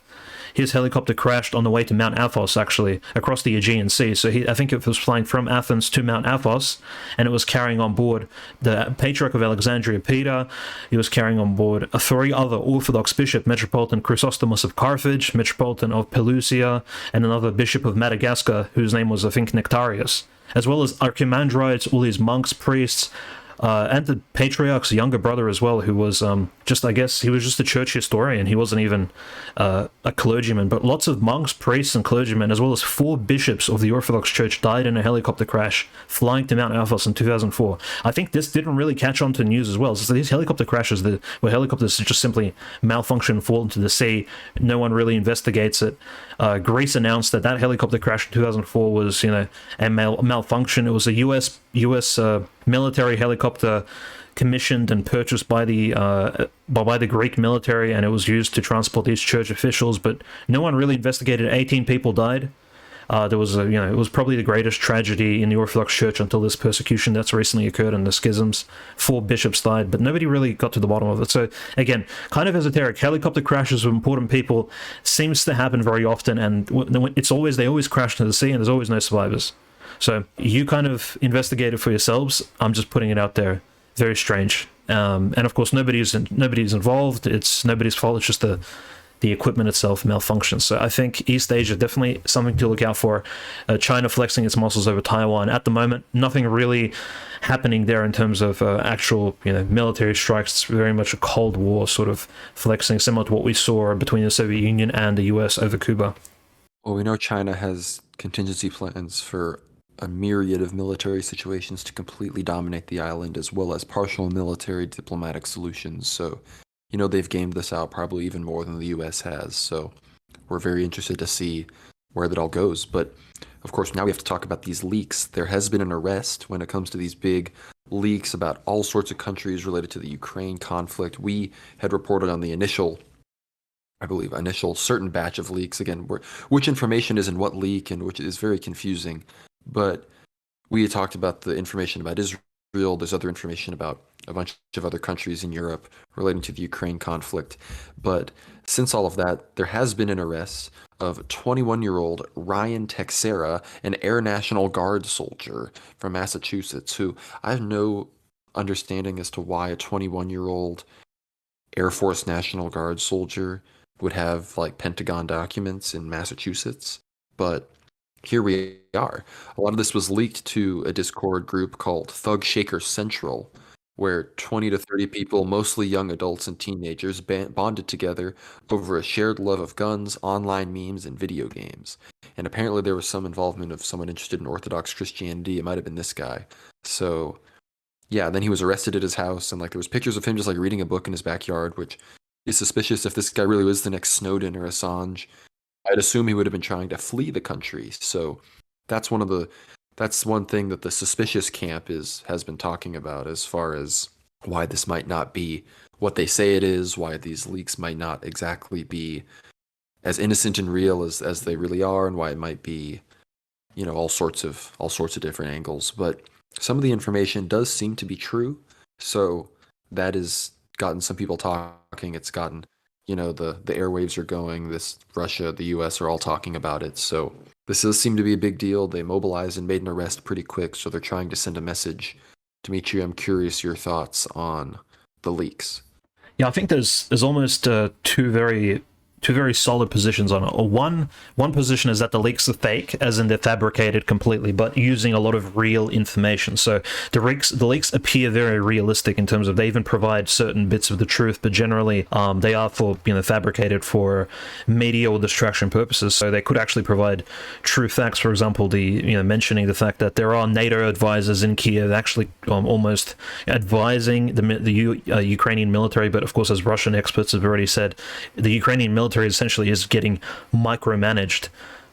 his helicopter crashed on the way to Mount Athos, actually, across the Aegean Sea. So I think it was flying from Athens to Mount Athos, and it was carrying on board the Patriarch of Alexandria, Peter. He was carrying on board 3 other Orthodox bishops, Metropolitan Chrysostomos of Carthage, Metropolitan of Pelusia, and another bishop of Madagascar, whose name was, I think, Nectarius, as well as archimandrites, all these monks, priests, and the Patriarch's younger brother as well, who was I guess he was just a church historian. He wasn't even a clergyman, but lots of monks, priests, and clergymen, as well as 4 bishops of the Orthodox Church, died in a helicopter crash flying to Mount Athos in 2004. I think this didn't really catch on to news as well. So these helicopter crashes, where helicopters just simply malfunction, fall into the sea, no one really investigates it. Greece announced that helicopter crash in 2004 was, a malfunction. It was a U.S. military helicopter commissioned and purchased by the Greek military, and it was used to transport these church officials. But no one really investigated. 18 people died. There was it was probably the greatest tragedy in the Orthodox Church until this persecution that's recently occurred and the schisms. 4 bishops died, but nobody really got to the bottom of it. So again, kind of esoteric. Helicopter crashes with important people seems to happen very often, and they always crash into the sea, and there's always no survivors. So you kind of investigate it for yourselves. I'm just putting it out there. Very strange. And of course, nobody's involved. It's nobody's fault. It's just the equipment itself malfunctions. So I think East Asia, definitely something to look out for. China flexing its muscles over Taiwan. At the moment, nothing really happening there in terms of actual military strikes. It's very much a Cold War sort of flexing, similar to what we saw between the Soviet Union and the US over Cuba. Well, we know China has contingency plans for a myriad of military situations to completely dominate the island, as well as partial military diplomatic solutions. So, they've gamed this out probably even more than the US has. So we're very interested to see where that all goes. But of course, now we have to talk about these leaks. There has been an arrest when it comes to these big leaks about all sorts of countries related to the Ukraine conflict. We had reported on the initial certain batch of leaks. Again, which information is in what leak, and which is very confusing. But we had talked about the information about Israel. There's other information about a bunch of other countries in Europe relating to the Ukraine conflict. But since all of that, there has been an arrest of 21-year-old Ryan Texera, an Air National Guard soldier from Massachusetts, who I have no understanding as to why a 21-year-old Air Force National Guard soldier would have Pentagon documents in Massachusetts. But here we are. A lot of this was leaked to a Discord group called Thug Shaker Central, where 20 to 30 people, mostly young adults and teenagers, bonded together over a shared love of guns, online memes, and video games. And apparently there was some involvement of someone interested in Orthodox Christianity. It might have been this guy. So, yeah, then he was arrested at his house, and there was pictures of him just reading a book in his backyard, which is suspicious. If this guy really was the next Snowden or Assange, I'd assume he would have been trying to flee the country. So that's one thing that the suspicious camp has been talking about, as far as why this might not be what they say it is, why these leaks might not exactly be as innocent and real as they really are, and why it might be, all sorts of different angles. But some of the information does seem to be true. So that has gotten some people talking. It's gotten the airwaves are going. This Russia, the US are all talking about it. So this does seem to be a big deal. They mobilized and made an arrest pretty quick. So they're trying to send a message. Dimitri, I'm curious your thoughts on the leaks. Yeah, I think there's almost two very two very solid positions on it. One position is that the leaks are fake, as in they're fabricated completely, but using a lot of real information. So the leaks appear very realistic in terms of they even provide certain bits of the truth, but generally they are fabricated for media or distraction purposes. So they could actually provide true facts. For example, mentioning the fact that there are NATO advisors in Kiev actually almost advising the Ukrainian military, but of course, as Russian experts have already said, the Ukrainian military essentially is getting micromanaged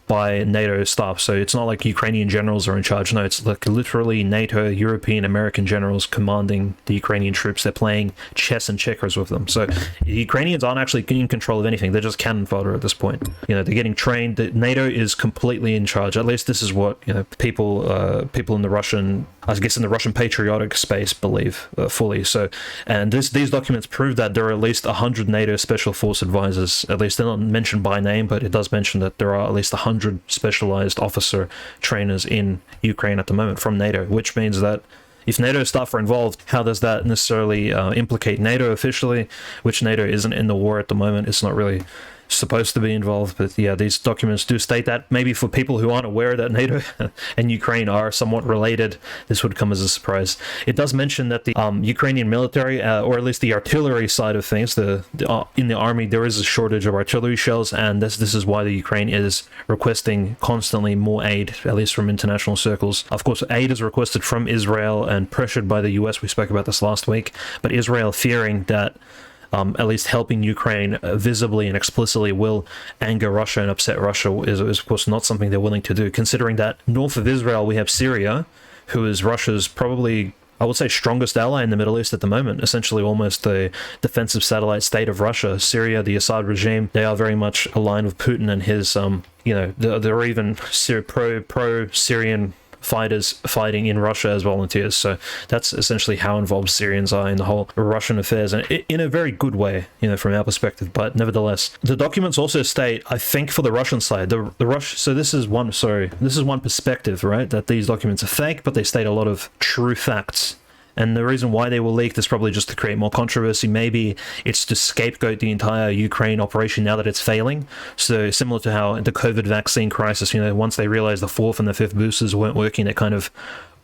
by NATO staff. So it's not like Ukrainian generals are in charge. No, it's like literally NATO, European, American generals commanding the Ukrainian troops. They're playing chess and checkers with them. So the Ukrainians aren't actually in control of anything. They're just cannon fodder at this point. They're getting trained. NATO is completely in charge. At least this is what people in the Russian, I guess in the Russian patriotic space, believe fully. So, and these documents prove that there are at least 100 NATO special force advisors. At least they're not mentioned by name, but it does mention that there are at least 100 specialized officer trainers in Ukraine at the moment from NATO, which means that if NATO staff are involved, how does that necessarily implicate NATO officially, which NATO isn't in the war at the moment? It's not really supposed to be involved, but yeah, these documents do state that. Maybe for people who aren't aware that NATO and Ukraine are somewhat related, this would come as a surprise. It does mention that the Ukrainian military, or at least the artillery side of things, in the army there is a shortage of artillery shells, and this is why the Ukraine is requesting constantly more aid, at least from international circles. Of course, aid is requested from Israel and pressured by the US. We spoke about this last week, but Israel fearing that at least helping Ukraine visibly and explicitly will anger Russia and upset Russia is of course not something they're willing to do, considering that north of Israel we have Syria, who is Russia's probably, I would say, strongest ally in the Middle East at the moment, essentially almost the defensive satellite state of Russia. Syria, the Assad regime, they are very much aligned with Putin and his, there are even pro-Syrian fighters fighting in Russia as volunteers. So that's essentially how involved Syrians are in the whole Russian affairs, and in a very good way, from our perspective. But nevertheless, the documents also state, I think for the Russian side, so this is one perspective, right? That these documents are fake, but they state a lot of true facts. And the reason why they were leaked is probably just to create more controversy. Maybe it's to scapegoat the entire Ukraine operation now that it's failing. So similar to how the COVID vaccine crisis, once they realized the fourth and the fifth boosters weren't working, they kind of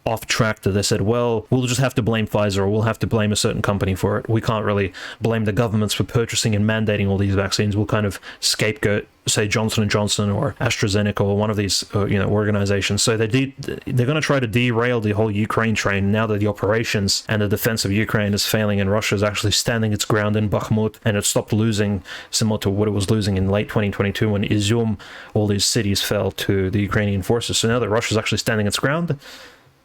off track that they said, well, we'll just have to blame Pfizer, or we'll have to blame a certain company for it. We can't really blame the governments for purchasing and mandating all these vaccines. We'll kind of scapegoat, say, Johnson & Johnson or AstraZeneca or one of these organizations. So they're going to try to derail the whole Ukraine train now that the operations and the defense of Ukraine is failing, and Russia is actually standing its ground in Bakhmut, and it stopped losing, similar to what it was losing in late 2022 when Izium, all these cities fell to the Ukrainian forces. So now that Russia is actually standing its ground,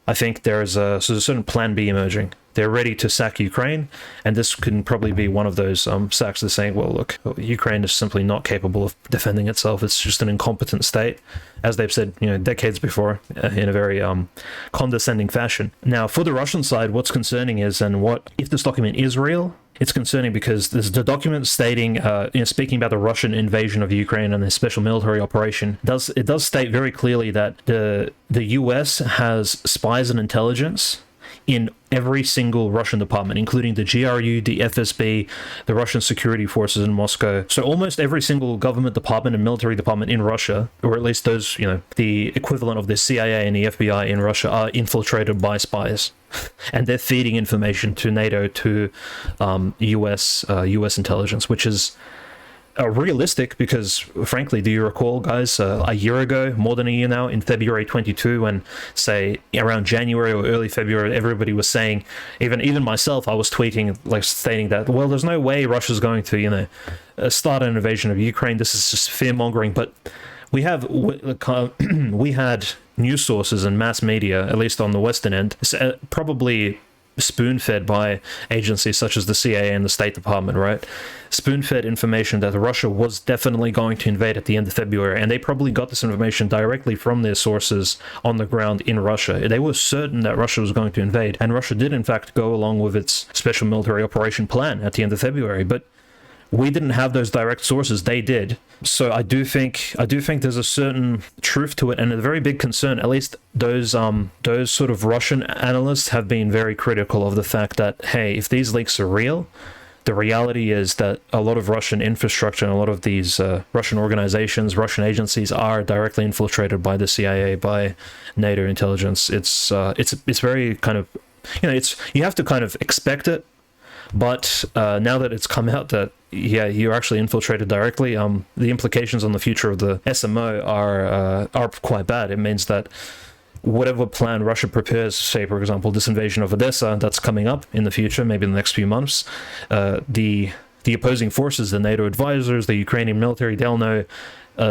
I think there's a certain plan B emerging. They're ready to sack Ukraine, and this can probably be one of those sacks. They're saying, well, look, Ukraine is simply not capable of defending itself. It's just an incompetent state, as they've said, decades before, in a very condescending fashion. Now, for the Russian side, what's concerning is, and what if this document is real? It's concerning because there's the document stating, speaking about the Russian invasion of Ukraine and the special military operation, it does state very clearly that the US has spies and intelligence in every single Russian department, including the GRU, the FSB, the Russian security forces in Moscow. So almost every single government department and military department in Russia, or at least those, the equivalent of the CIA and the FBI in Russia, are infiltrated by spies. And they're feeding information to NATO, to US intelligence, which is realistic because, frankly, do you recall, guys, a year ago, more than a year now, in February 22, when, say, around January or early February, everybody was saying, even myself, I was tweeting, stating that, well, there's no way Russia's going to, start an invasion of Ukraine. This is just fear-mongering. But we had news sources and mass media, at least on the Western end, probably spoon-fed by agencies such as the CIA and the State Department, right? Spoon-fed information that Russia was definitely going to invade at the end of February, and they probably got this information directly from their sources on the ground in Russia. They were certain that Russia was going to invade, and Russia did in fact go along with its special military operation plan at the end of February, but we didn't have those direct sources. They did. So I do think there's a certain truth to it, and a very big concern. At least those sort of Russian analysts have been very critical of the fact that, hey, if these leaks are real, the reality is that a lot of Russian infrastructure and a lot of these Russian organizations, Russian agencies are directly infiltrated by the CIA, by NATO intelligence. It's very kind of, you have to kind of expect it, but now that it's come out that you're actually infiltrated directly, the implications on the future of the SMO are quite bad. It means that whatever plan Russia prepares, say, for example, this invasion of Odessa that's coming up in the future, maybe in the next few months, the opposing forces, the NATO advisors, the Ukrainian military, they'll know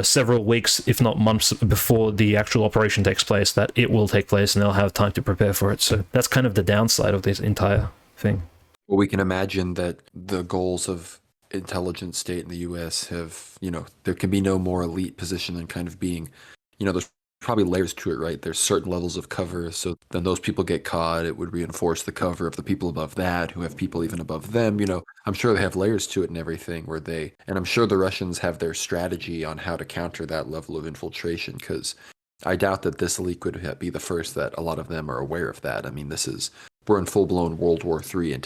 several weeks, if not months, before the actual operation takes place, that it will take place, and they'll have time to prepare for it. So that's kind of the downside of this entire thing. Well, we can imagine that the goals of intelligence state in the U.S. have, there can be no more elite position than kind of being, there's probably layers to it, right? There's certain levels of cover, so then those people get caught, it would reinforce the cover of the people above that, who have people even above them, I'm sure they have layers to it and everything, and I'm sure the Russians have their strategy on how to counter that level of infiltration, because I doubt that this leak would be the first that a lot of them are aware of that. I mean, we're in full-blown World War III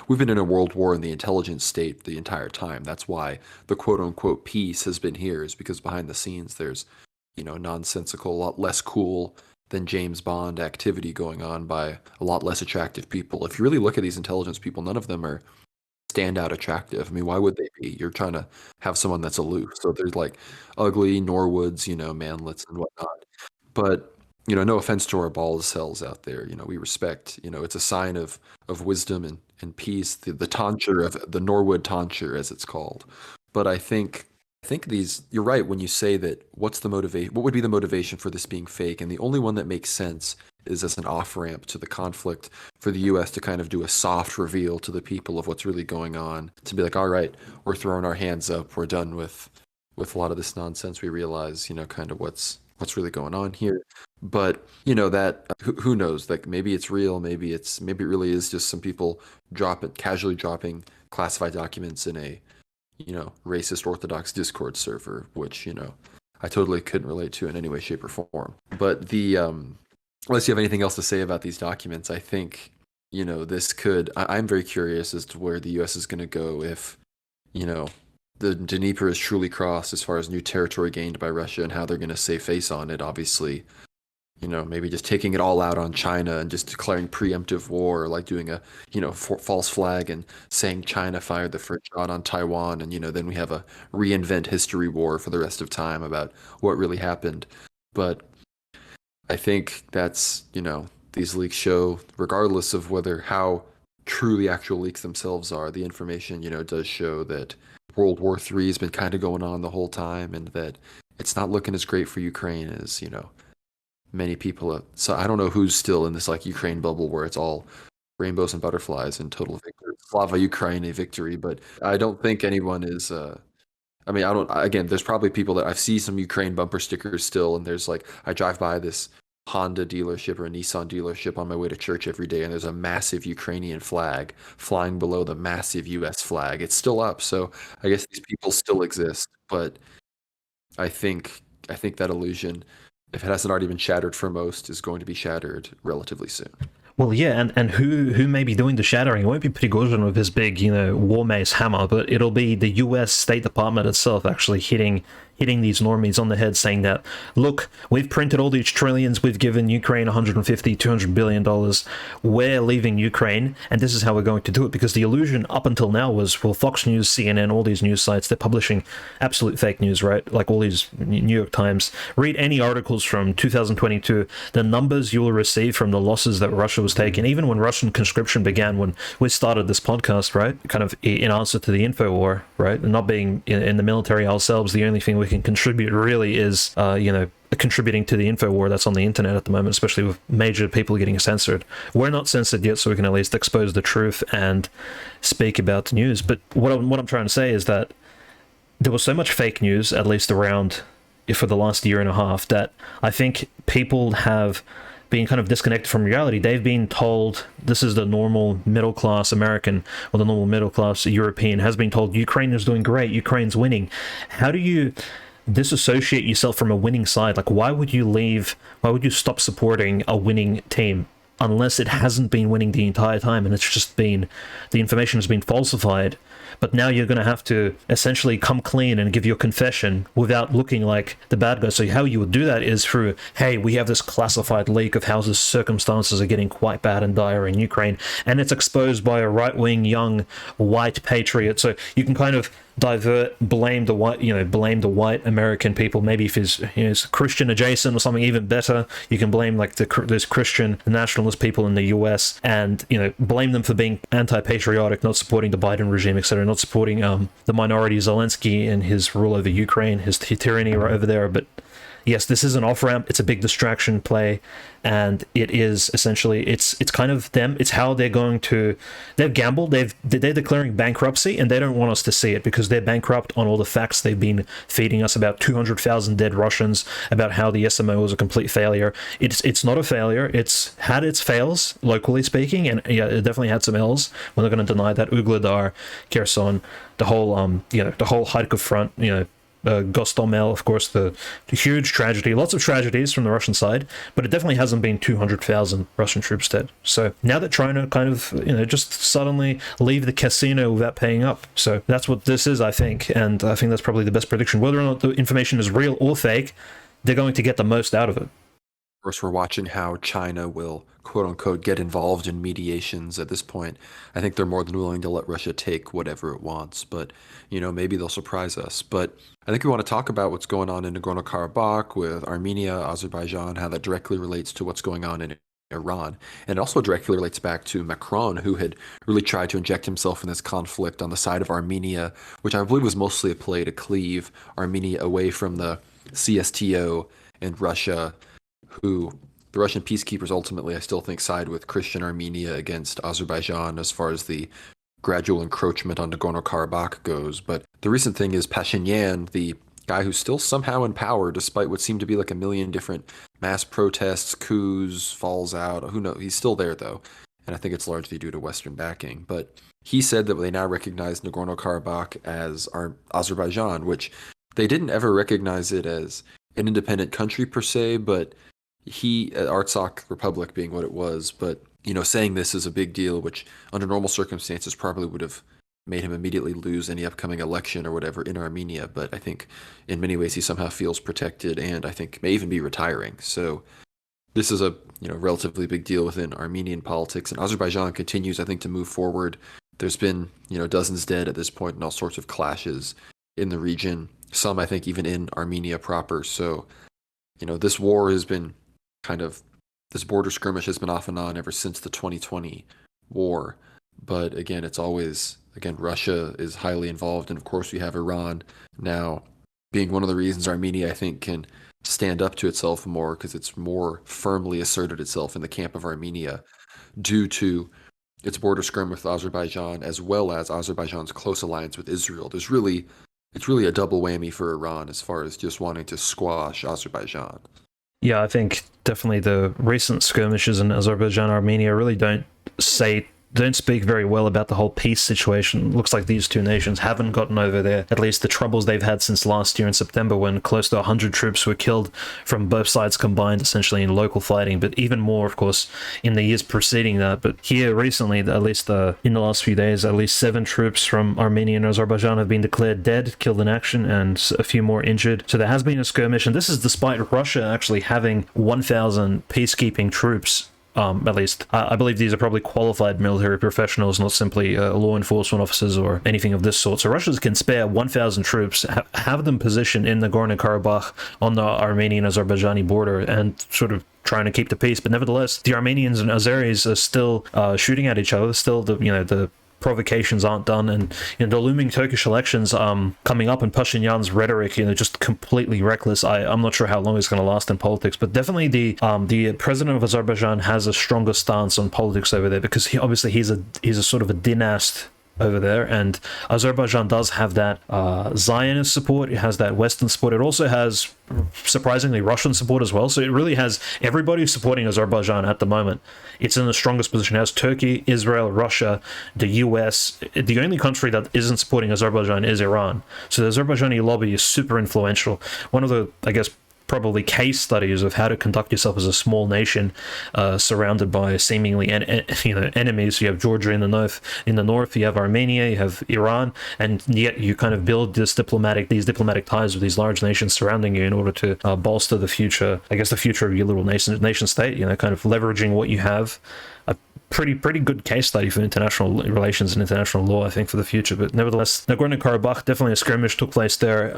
we've been in a world war in the intelligence state the entire time. That's why the quote-unquote peace has been here, is because behind the scenes there's nonsensical, a lot less cool than James Bond activity going on by a lot less attractive people. If you really look at these intelligence people, none of them are standout attractive. I mean, why would they be? You're trying to have someone that's aloof. So there's like ugly Norwoods, manlets and whatnot. But, no offense to our balls cells out there. We respect, it's a sign of wisdom and peace, the tonsure of the Norwood tonsure, as it's called. But I think you're right when you say that what would be the motivation for this being fake? And the only one that makes sense is as an off-ramp to the conflict for the U.S. to kind of do a soft reveal to the people of what's really going on, to be like, all right, we're throwing our hands up, we're done with a lot of this nonsense, we realize, kind of what's really going on here. But, that who knows, like maybe it's real, maybe it really is just some people casually dropping classified documents in a racist Orthodox Discord server, which, I totally couldn't relate to in any way, shape, or form. But unless you have anything else to say about these documents, I think, I'm very curious as to where the U.S. is going to go if, the Dnieper is truly crossed as far as new territory gained by Russia and how they're going to save face on it. Obviously, maybe just taking it all out on China and just declaring preemptive war, or like doing a, false flag and saying China fired the first shot on Taiwan. And, then we have a reinvent history war for the rest of time about what really happened. But I think that's, these leaks show, regardless of how true the actual leaks themselves are, the information, does show that World War III has been kind of going on the whole time, and that it's not looking as great for Ukraine as, many people. So I don't know who's still in this like Ukraine bubble where it's all rainbows and butterflies and total victory, Slava Ukraine victory. But I don't think anyone is. Again, there's probably people that I've seen some Ukraine bumper stickers still, and there's like I drive by this Honda dealership or a Nissan dealership on my way to church every day, and there's a massive Ukrainian flag flying below the massive US flag. It's still up, so I guess these people still exist. But I think that illusion, if it hasn't already been shattered for most, is going to be shattered relatively soon. Well, yeah, and who may be doing the shattering? It won't be Prigozhin with his big, war mace hammer, but it'll be the U.S. State Department itself actually hitting these normies on the head, saying that, look, we've printed all these trillions, we've given Ukraine 150, $200 billion, we're leaving Ukraine, and this is how we're going to do it, because the illusion up until now was, well, Fox News, CNN, all these news sites, they're publishing absolute fake news, right? Like all these New York Times. Read any articles from 2022, the numbers you will receive from the losses that Russia was taking, even when Russian conscription began, when we started this podcast, right? Kind of in answer to the info war, right? And not being in the military ourselves, the only thing we can contribute really is, contributing to the info war that's on the internet at the moment, especially with major people getting censored. We're not censored yet, so we can at least expose the truth and speak about the news. But what I'm trying to say is that there was so much fake news, at least around for the last year and a half, that I think people have been kind of disconnected from reality. They've been told this is the normal middle-class American, or the normal middle-class European has been told Ukraine is doing great, Ukraine's winning. How do you disassociate yourself from a winning side? Like, why would you stop supporting a winning team? unless it hasn't been winning the entire time and it's just been, the information has been falsified. But now you're going to have to essentially come clean and give your confession without looking like the bad guy. So how you would do that is through, hey, we have this classified leak of how the circumstances are getting quite bad and dire in Ukraine, and it's exposed by a right-wing young white patriot. So you can kind of blame the white American people. Maybe if he's Christian adjacent or something even better, you can blame like those Christian nationalist people in the US, and blame them for being anti-patriotic, not supporting the Biden regime, etc., not supporting the minority Zelensky and his rule over Ukraine, his tyranny right over there. But yes, this is an off-ramp. It's a big distraction play, and it is essentially, it's kind of them. It's how they're going to, they've gambled. They're declaring bankruptcy, and they don't want us to see it because they're bankrupt on all the facts they've been feeding us about 200,000 dead Russians, about how the SMO was a complete failure. It's not a failure. It's had its fails, locally speaking, and yeah, it definitely had some L's. We're not going to deny that. Ugledar, Kherson, the whole the whole Kharkov front, Gostomel, of course, the huge tragedy, lots of tragedies from the Russian side, but it definitely hasn't been 200,000 Russian troops dead. So now they're trying to kind of, just suddenly leave the casino without paying up. So that's what this is, I think, and I think that's probably the best prediction. Whether or not the information is real or fake, they're going to get the most out of it. Of course, we're watching how China will, quote unquote, get involved in mediations at this point. I think they're more than willing to let Russia take whatever it wants, but, maybe they'll surprise us. But I think we want to talk about what's going on in Nagorno-Karabakh with Armenia, Azerbaijan, how that directly relates to what's going on in Iran. And it also directly relates back to Macron, who had really tried to inject himself in this conflict on the side of Armenia, which I believe was mostly a play to cleave Armenia away from the CSTO and Russia, who the Russian peacekeepers ultimately, I still think, side with Christian Armenia against Azerbaijan as far as the gradual encroachment on Nagorno-Karabakh goes. But the recent thing is Pashinyan, the guy who's still somehow in power, despite what seemed to be like a million different mass protests, coups, falls out. Who knows? He's still there, though. And I think it's largely due to Western backing. But he said that they now recognize Nagorno-Karabakh as Azerbaijan, which they didn't ever recognize it as an independent country per se, but Artsakh Republic being what it was, but saying this is a big deal, which under normal circumstances probably would have made him immediately lose any upcoming election or whatever in Armenia. But I think in many ways he somehow feels protected, and I think may even be retiring. So this is a relatively big deal within Armenian politics, and Azerbaijan continues, I think, to move forward. There's been dozens dead at this point and all sorts of clashes in the region. Some, I think, even in Armenia proper. So this war has been this border skirmish has been off and on ever since the 2020 war. But again, it's always, Russia is highly involved. And of course, we have Iran now being one of the reasons Armenia, I think, can stand up to itself more, because it's more firmly asserted itself in the camp of Armenia due to its border skirmish with Azerbaijan, as well as Azerbaijan's close alliance with Israel. It's really a double whammy for Iran as far as just wanting to squash Azerbaijan. Yeah, I think definitely the recent skirmishes in Azerbaijan and Armenia really don't speak very well about the whole peace situation. Looks like these two nations haven't gotten over at least the troubles they've had since last year in September, when close to 100 troops were killed from both sides combined, essentially in local fighting, but even more, of course, in the years preceding that. But here recently, at least in the last few days, at least 7 troops from Armenia and Azerbaijan have been declared dead, killed in action, and a few more injured. So there has been a skirmish, and this is despite Russia actually having 1,000 peacekeeping troops. At least, I believe these are probably qualified military professionals, not simply law enforcement officers or anything of this sort. So Russia can spare 1,000 troops, have them positioned in Nagorno-Karabakh on the Armenian-Azerbaijani border, and sort of trying to keep the peace. But nevertheless, the Armenians and Azeris are still shooting at each other. Still, the provocations aren't done, and the looming Turkish elections coming up, and Pashinyan's rhetoric, just completely reckless. I'm not sure how long it's going to last in politics, but definitely the president of Azerbaijan has a stronger stance on politics over there, because he's a sort of a dynast over there, and Azerbaijan does have that Zionist support. It has that Western support. It also has, surprisingly, Russian support as well. So it really has everybody supporting Azerbaijan at the moment. It's in the strongest position. It has Turkey, Israel, Russia, the US. The only country that isn't supporting Azerbaijan is Iran. So the Azerbaijani lobby is super influential. One of the, probably case studies of how to conduct yourself as a small nation, surrounded by seemingly enemies. You have Georgia in the north. In the north, you have Armenia, you have Iran, and yet you kind of build these diplomatic ties with these large nations surrounding you in order to bolster the future. I guess the future of your little nation state. Kind of leveraging what you have. A pretty good case study for international relations and international law, I think, for the future. But nevertheless, Nagorno-Karabakh, definitely a skirmish took place there.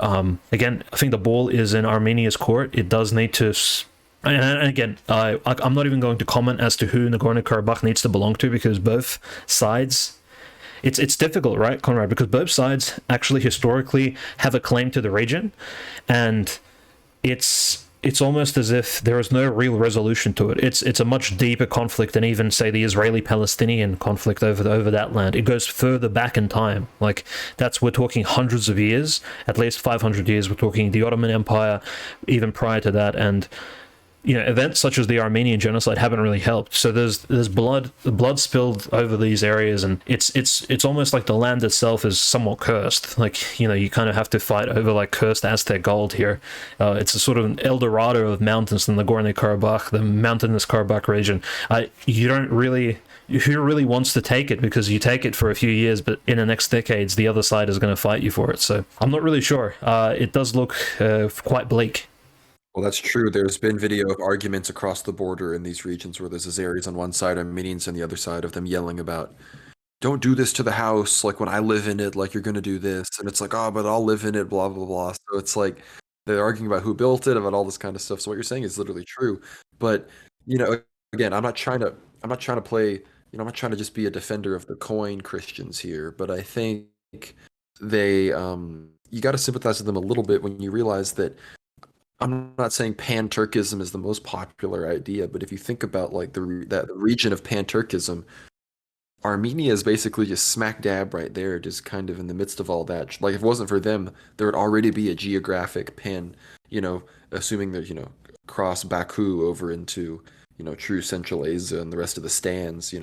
Again, I think the ball is in Armenia's court. It does need to... And again, I'm not even going to comment as to who Nagorno-Karabakh needs to belong to, because both sides... It's difficult, right, Conrad? Because both sides actually historically have a claim to the region, and it's almost as if there is no real resolution to it. It's a much deeper conflict than even, say, the Israeli-Palestinian conflict over that land. It goes further back in time. Like, we're talking hundreds of years, at least 500 years. We're talking the Ottoman Empire, even prior to that, and events such as the Armenian genocide haven't really helped. So there's blood spilled over these areas, and it's almost like the land itself is somewhat cursed. Like, you kind of have to fight over like cursed Aztec gold here. It's a sort of an El Dorado of mountains in the Nagorno-Karabakh, the mountainous Karabakh region. Who really wants to take it? Because you take it for a few years, but in the next decades, the other side is going to fight you for it. So I'm not really sure. It does look quite bleak. Well, that's true. There's been video of arguments across the border in these regions where there's Azeris on one side, Armenians on the other side, of them yelling about, don't do this to the house, like when I live in it, like you're going to do this. And it's like, oh, but I'll live in it, blah, blah, blah. So it's like they're arguing about who built it, about all this kind of stuff. So what you're saying is literally true. But, again, I'm not trying to play, I'm not trying to just be a defender of the coin Christians here, but I think they, you got to sympathize with them a little bit when you realize that I'm not saying pan-Turkism is the most popular idea, but if you think about like that region of pan-Turkism, Armenia is basically just smack dab right there, just kind of in the midst of all that. Like, if it wasn't for them, there would already be a geographic pan, assuming that, cross Baku over into, true Central Asia and the rest of the stands,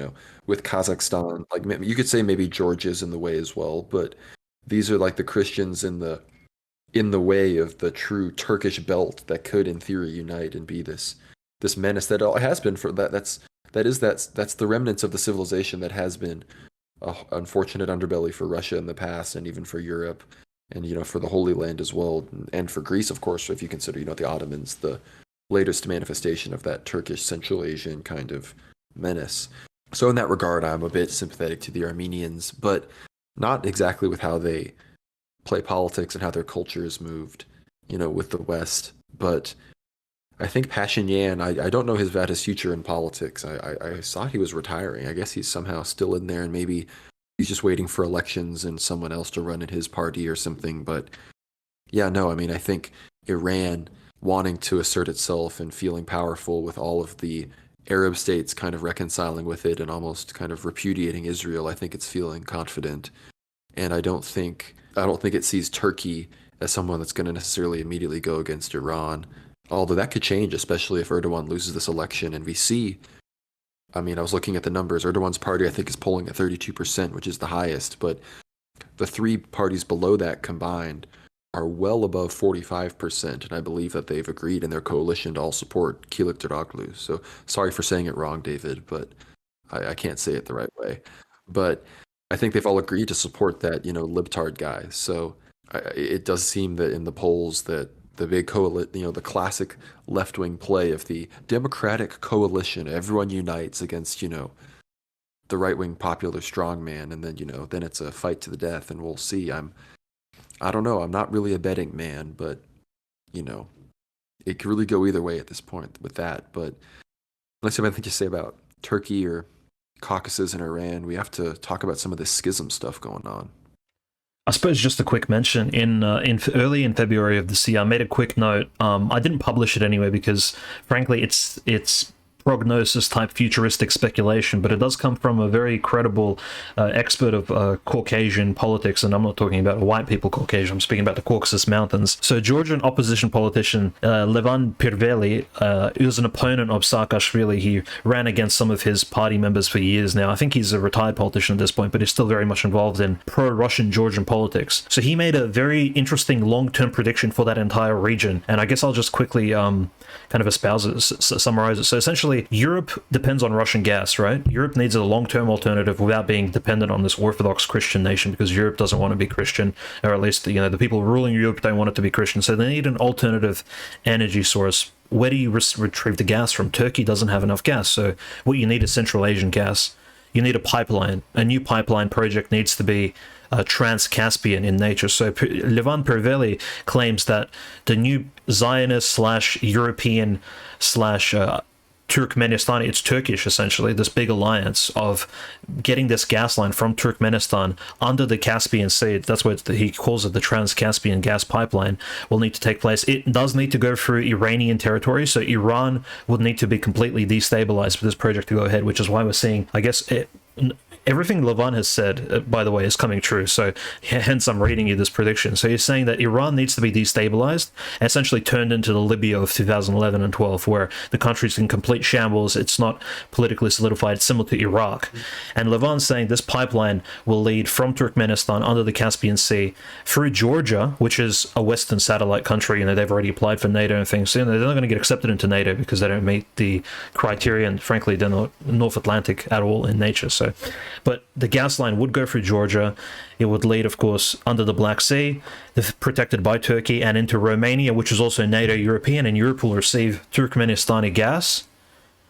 with Kazakhstan. Like, you could say maybe Georgia's in the way as well, but these are like the Christians in the way of the true Turkish belt that could, in theory, unite and be this menace that it has been for that. That's the remnants of the civilization that has been an unfortunate underbelly for Russia in the past, and even for Europe, and for the Holy Land as well, and for Greece, of course, if you consider the Ottomans, the latest manifestation of that Turkish Central Asian kind of menace. So in that regard, I'm a bit sympathetic to the Armenians, but not exactly with how they play politics and how their culture is moved, with the West. But I think Pashinyan, I don't know about his future in politics. I thought he was retiring. I guess he's somehow still in there, and maybe he's just waiting for elections and someone else to run in his party or something. But yeah, no, I mean, I think Iran wanting to assert itself and feeling powerful with all of the Arab states kind of reconciling with it and almost kind of repudiating Israel, I think it's feeling confident. And I don't think it sees Turkey as someone that's going to necessarily immediately go against Iran. Although that could change, especially if Erdogan loses this election. And we see, I mean, I was looking at the numbers. Erdogan's party, I think, is polling at 32%, which is the highest. But the three parties below that combined are well above 45%. And I believe that they've agreed in their coalition to all support Kılıçdaroğlu. So sorry for saying it wrong, David, but I can't say it the right way. But I think they've all agreed to support that, libtard guy. So it does seem that in the polls that the big the classic left-wing play of the Democratic coalition, everyone unites against, the right-wing popular strongman, and then, then it's a fight to the death, and we'll see. I don't know. I'm not really a betting man, but, it could really go either way at this point with that. But unless you have anything to say about Turkey or Caucasus and Iran, we have to talk about some of this schism stuff going on. I suppose just a quick mention in early in February of this year, I made a quick note. I didn't publish it anyway because, frankly, it's prognosis type futuristic speculation, but it does come from a very credible expert of Caucasian politics, and I'm not talking about white people Caucasian, I'm speaking about the Caucasus Mountains. So Georgian opposition politician Levan Pirveli, he was an opponent of Saakashvili. He ran against some of his party members for years now. I think he's a retired politician at this point, but he's still very much involved in pro-Russian Georgian politics. So he made a very interesting long-term prediction for that entire region, and I guess I'll just quickly kind of espouse it, summarize it. So essentially, Europe depends on Russian gas, right? Europe needs a long-term alternative without being dependent on this Orthodox Christian nation, because Europe doesn't want to be Christian, or at least, the people ruling Europe don't want it to be Christian. So they need an alternative energy source. Where do you retrieve the gas from? Turkey doesn't have enough gas, so what you need is Central Asian gas. You need a pipeline. A new pipeline project needs to be trans-Caspian in nature. So Levan Pirveli claims that the new Zionist/European/ Turkmenistan, it's Turkish essentially, this big alliance of getting this gas line from Turkmenistan under the Caspian Sea, that's what he calls it, the Trans-Caspian gas pipeline, will need to take place. It does need to go through Iranian territory, so Iran would need to be completely destabilized for this project to go ahead, which is why we're seeing, I guess, everything Levan has said, by the way, is coming true. So hence I'm reading you this prediction. So he's saying that Iran needs to be destabilized, and essentially turned into the Libya of 2011 and 12, where the country's in complete shambles. It's not politically solidified. It's similar to Iraq. And Levan's saying this pipeline will lead from Turkmenistan under the Caspian Sea through Georgia, which is a Western satellite country. They've already applied for NATO and things. So they're not going to get accepted into NATO because they don't meet the criteria, and frankly, they're not North Atlantic at all in nature. So, but the gas line would go through Georgia. It would lead, of course, under the Black Sea, protected by Turkey, and into Romania, which is also NATO European, and Europe will receive Turkmenistani gas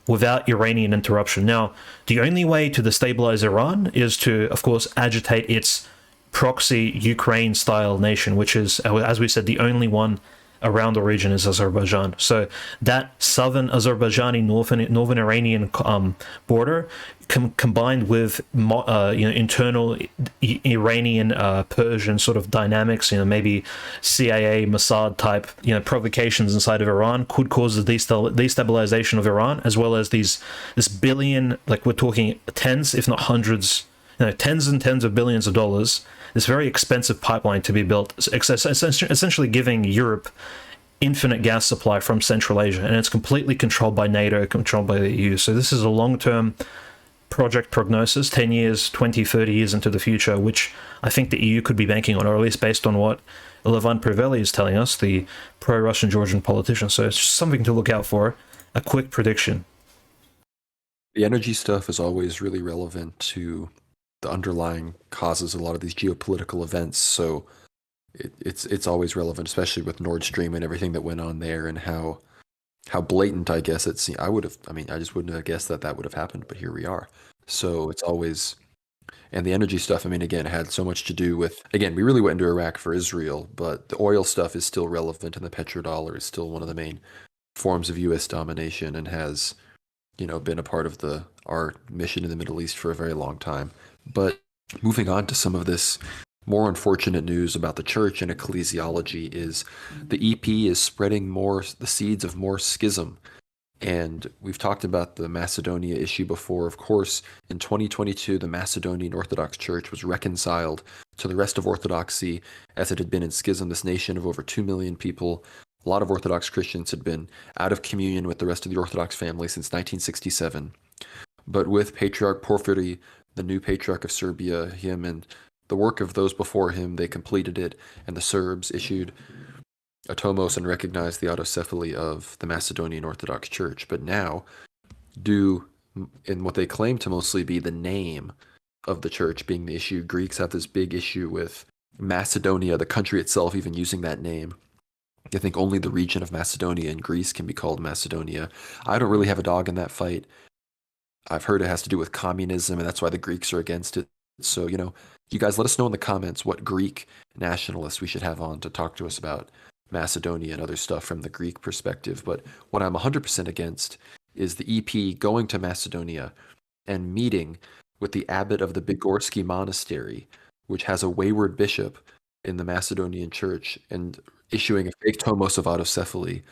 without Iranian interruption. Now, the only way to destabilize Iran is to, of course, agitate its proxy Ukraine-style nation, which is, as we said, the only one around the region is Azerbaijan. So that southern Azerbaijani northern Iranian border, combined with internal Iranian Persian sort of dynamics, maybe CIA Mossad type provocations inside of Iran, could cause the destabilization of Iran, as well as this billion, like we're talking tens, if not hundreds, tens and tens of billions of dollars, this very expensive pipeline to be built, essentially giving Europe infinite gas supply from Central Asia, and it's completely controlled by NATO, controlled by the EU. So this is a long-term project prognosis, 10 years, 20, 30 years into the future, which I think the EU could be banking on, or at least based on what Levan Pirveli is telling us, the pro-Russian Georgian politician. So it's just something to look out for, a quick prediction. The energy stuff is always really relevant to the underlying causes of a lot of these geopolitical events, so it's always relevant, especially with Nord Stream and everything that went on there, and how blatant, I guess, it seemed. I just wouldn't have guessed that would have happened, but here we are. So it's always, and the energy stuff, again, it had so much to do with, again, we really went into Iraq for Israel, but the oil stuff is still relevant, and the petrodollar is still one of the main forms of U.S. domination, and has been a part of our mission in the Middle East for a very long time. But moving on to some of this more unfortunate news about the church and ecclesiology, is the EP is spreading the seeds of more schism. And we've talked about the Macedonia issue before. Of course, in 2022, the Macedonian Orthodox Church was reconciled to the rest of Orthodoxy, as it had been in schism. This nation of over 2 million people, a lot of Orthodox Christians had been out of communion with the rest of the Orthodox family since 1967. But with Patriarch Porphyry, the new Patriarch of Serbia, him and the work of those before him, they completed it, and the Serbs issued a tomos and recognized the autocephaly of the Macedonian Orthodox Church. But now, due in what they claim to mostly be the name of the church being the issue, Greeks have this big issue with Macedonia, the country itself, even using that name. I think only the region of Macedonia in Greece can be called Macedonia. I don't really have a dog in that fight. I've heard it has to do with communism, and that's why the Greeks are against it. So, you guys let us know in the comments what Greek nationalists we should have on to talk to us about Macedonia and other stuff from the Greek perspective. But what I'm 100% against is the EP going to Macedonia and meeting with the abbot of the Bigorsky Monastery, which has a wayward bishop in the Macedonian church, and issuing a fake tomos of autocephaly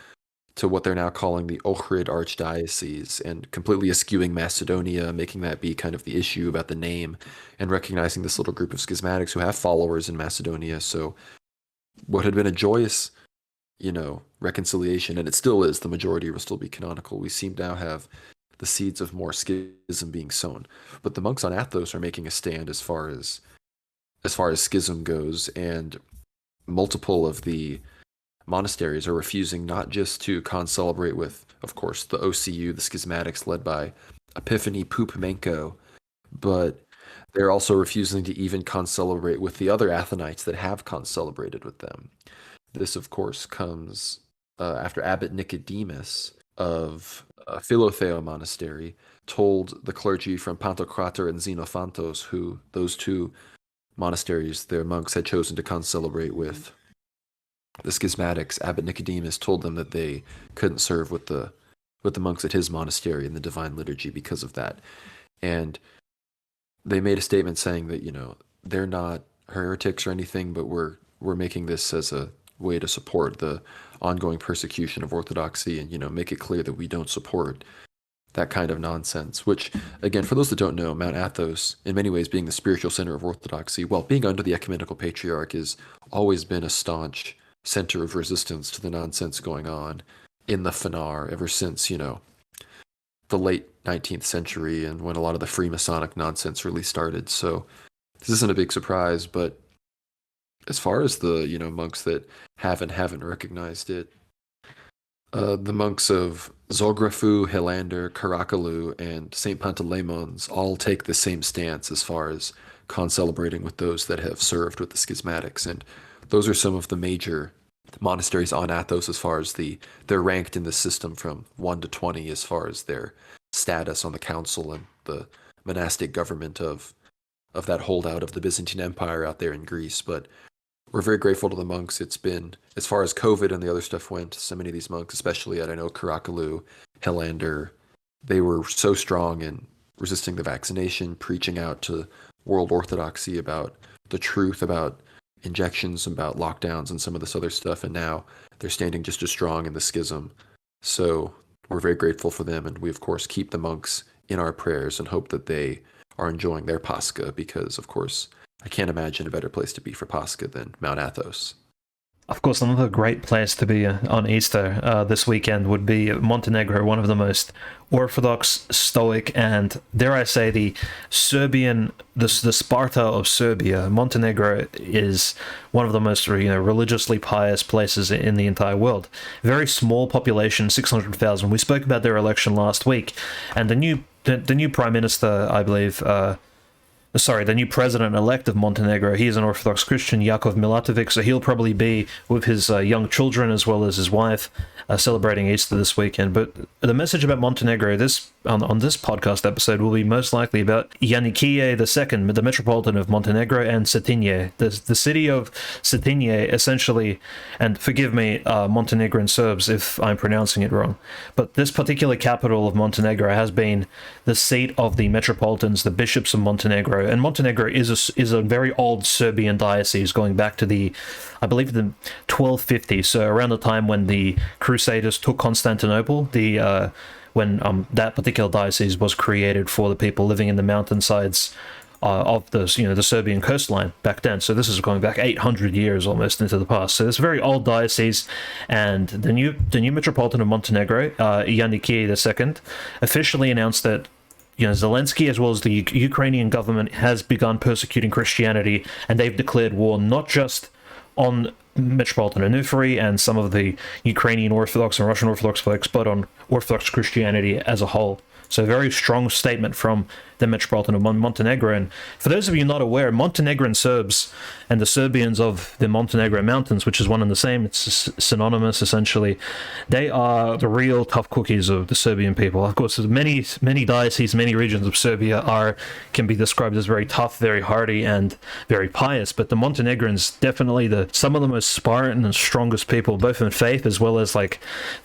to what they're now calling the Ohrid Archdiocese, and completely eschewing Macedonia, making that be kind of the issue about the name, and recognizing this little group of schismatics who have followers in Macedonia. So what had been a joyous, reconciliation, and it still is, the majority will still be canonical, we seem to now have the seeds of more schism being sown. But the monks on Athos are making a stand as far as schism goes, and multiple of the monasteries are refusing not just to concelebrate with, of course, the OCU, the schismatics led by Epiphany Poupmenko, but they're also refusing to even concelebrate with the other Athenites that have concelebrated with them. This, of course, comes after Abbot Nicodemus of Philotheo Monastery told the clergy from Pantocrator and Xenophantos, who those two monasteries, their monks had chosen to concelebrate with the schismatics. Abbot Nicodemus told them that they couldn't serve with the monks at his monastery in the divine liturgy because of that. And they made a statement saying that, they're not heretics or anything, but we're making this as a way to support the ongoing persecution of Orthodoxy, and make it clear that we don't support that kind of nonsense. Which, again, for those that don't know, Mount Athos, in many ways being the spiritual center of Orthodoxy, while being under the ecumenical patriarch, has always been a staunch center of resistance to the nonsense going on in the Fanar ever since, the late 19th century, and when a lot of the Freemasonic nonsense really started. So this isn't a big surprise, but as far as the, monks that haven't recognized it, the monks of Zographou, Helander, Karakalu, and St. Panteleimons all take the same stance as far as concelebrating with those that have served with the schismatics. And those are some of the major monasteries on Athos as far as they're ranked in the system from 1 to 20 as far as their status on the council and the monastic government of that holdout of the Byzantine Empire out there in Greece. But we're very grateful to the monks. It's been, as far as COVID and the other stuff went, so many of these monks, especially at, I know, Karakalu, Helander, they were so strong in resisting the vaccination, preaching out to world orthodoxy about the truth about injections, about lockdowns, and some of this other stuff. And now they're standing just as strong in the schism. So we're very grateful for them. And we, of course, keep the monks in our prayers and hope that they are enjoying their Pascha, because, of course, I can't imagine a better place to be for Pascha than Mount Athos. Of course, another great place to be on Easter this weekend would be Montenegro, one of the most Orthodox, Stoic, and, dare I say, the Sparta of Serbia. Montenegro is one of the most religiously pious places in the entire world. Very small population, 600,000. We spoke about their election last week, and the new prime minister, I believe, the new president-elect of Montenegro, he is an Orthodox Christian, Jakov Milatovic, so he'll probably be with his young children as well as his wife celebrating Easter this weekend. But the message about Montenegro on this podcast episode will be most likely about Janikije II, the Metropolitan of Montenegro, and Cetinje. The city of Cetinje, essentially, and forgive me, Montenegrin Serbs if I'm pronouncing it wrong, but this particular capital of Montenegro has been the seat of the Metropolitans, the bishops of Montenegro. And Montenegro is a very old Serbian diocese going back to I believe the 1250s, so around the time when the Crusaders took Constantinople, when that particular diocese was created for the people living in the mountainsides of the Serbian coastline back then. So this is going back 800 years almost into the past. So it's a very old diocese, and the new Metropolitan of Montenegro, Janikije II, officially announced that Zelensky, as well as the Ukrainian government, has begun persecuting Christianity, and they've declared war not just on Metropolitan Onufri and some of the Ukrainian Orthodox and Russian Orthodox folks, but on Orthodox Christianity as a whole. So a very strong statement from the Metropolitan of Montenegro. And for those of you not aware, Montenegrin Serbs and the Serbians of the Montenegro Mountains, which is one and the same, it's synonymous essentially, they are the real tough cookies of the Serbian people. Of course, many dioceses, many regions of Serbia can be described as very tough, very hardy, and very pious, but the Montenegrins, definitely some of the most Spartan and strongest people, both in faith as well as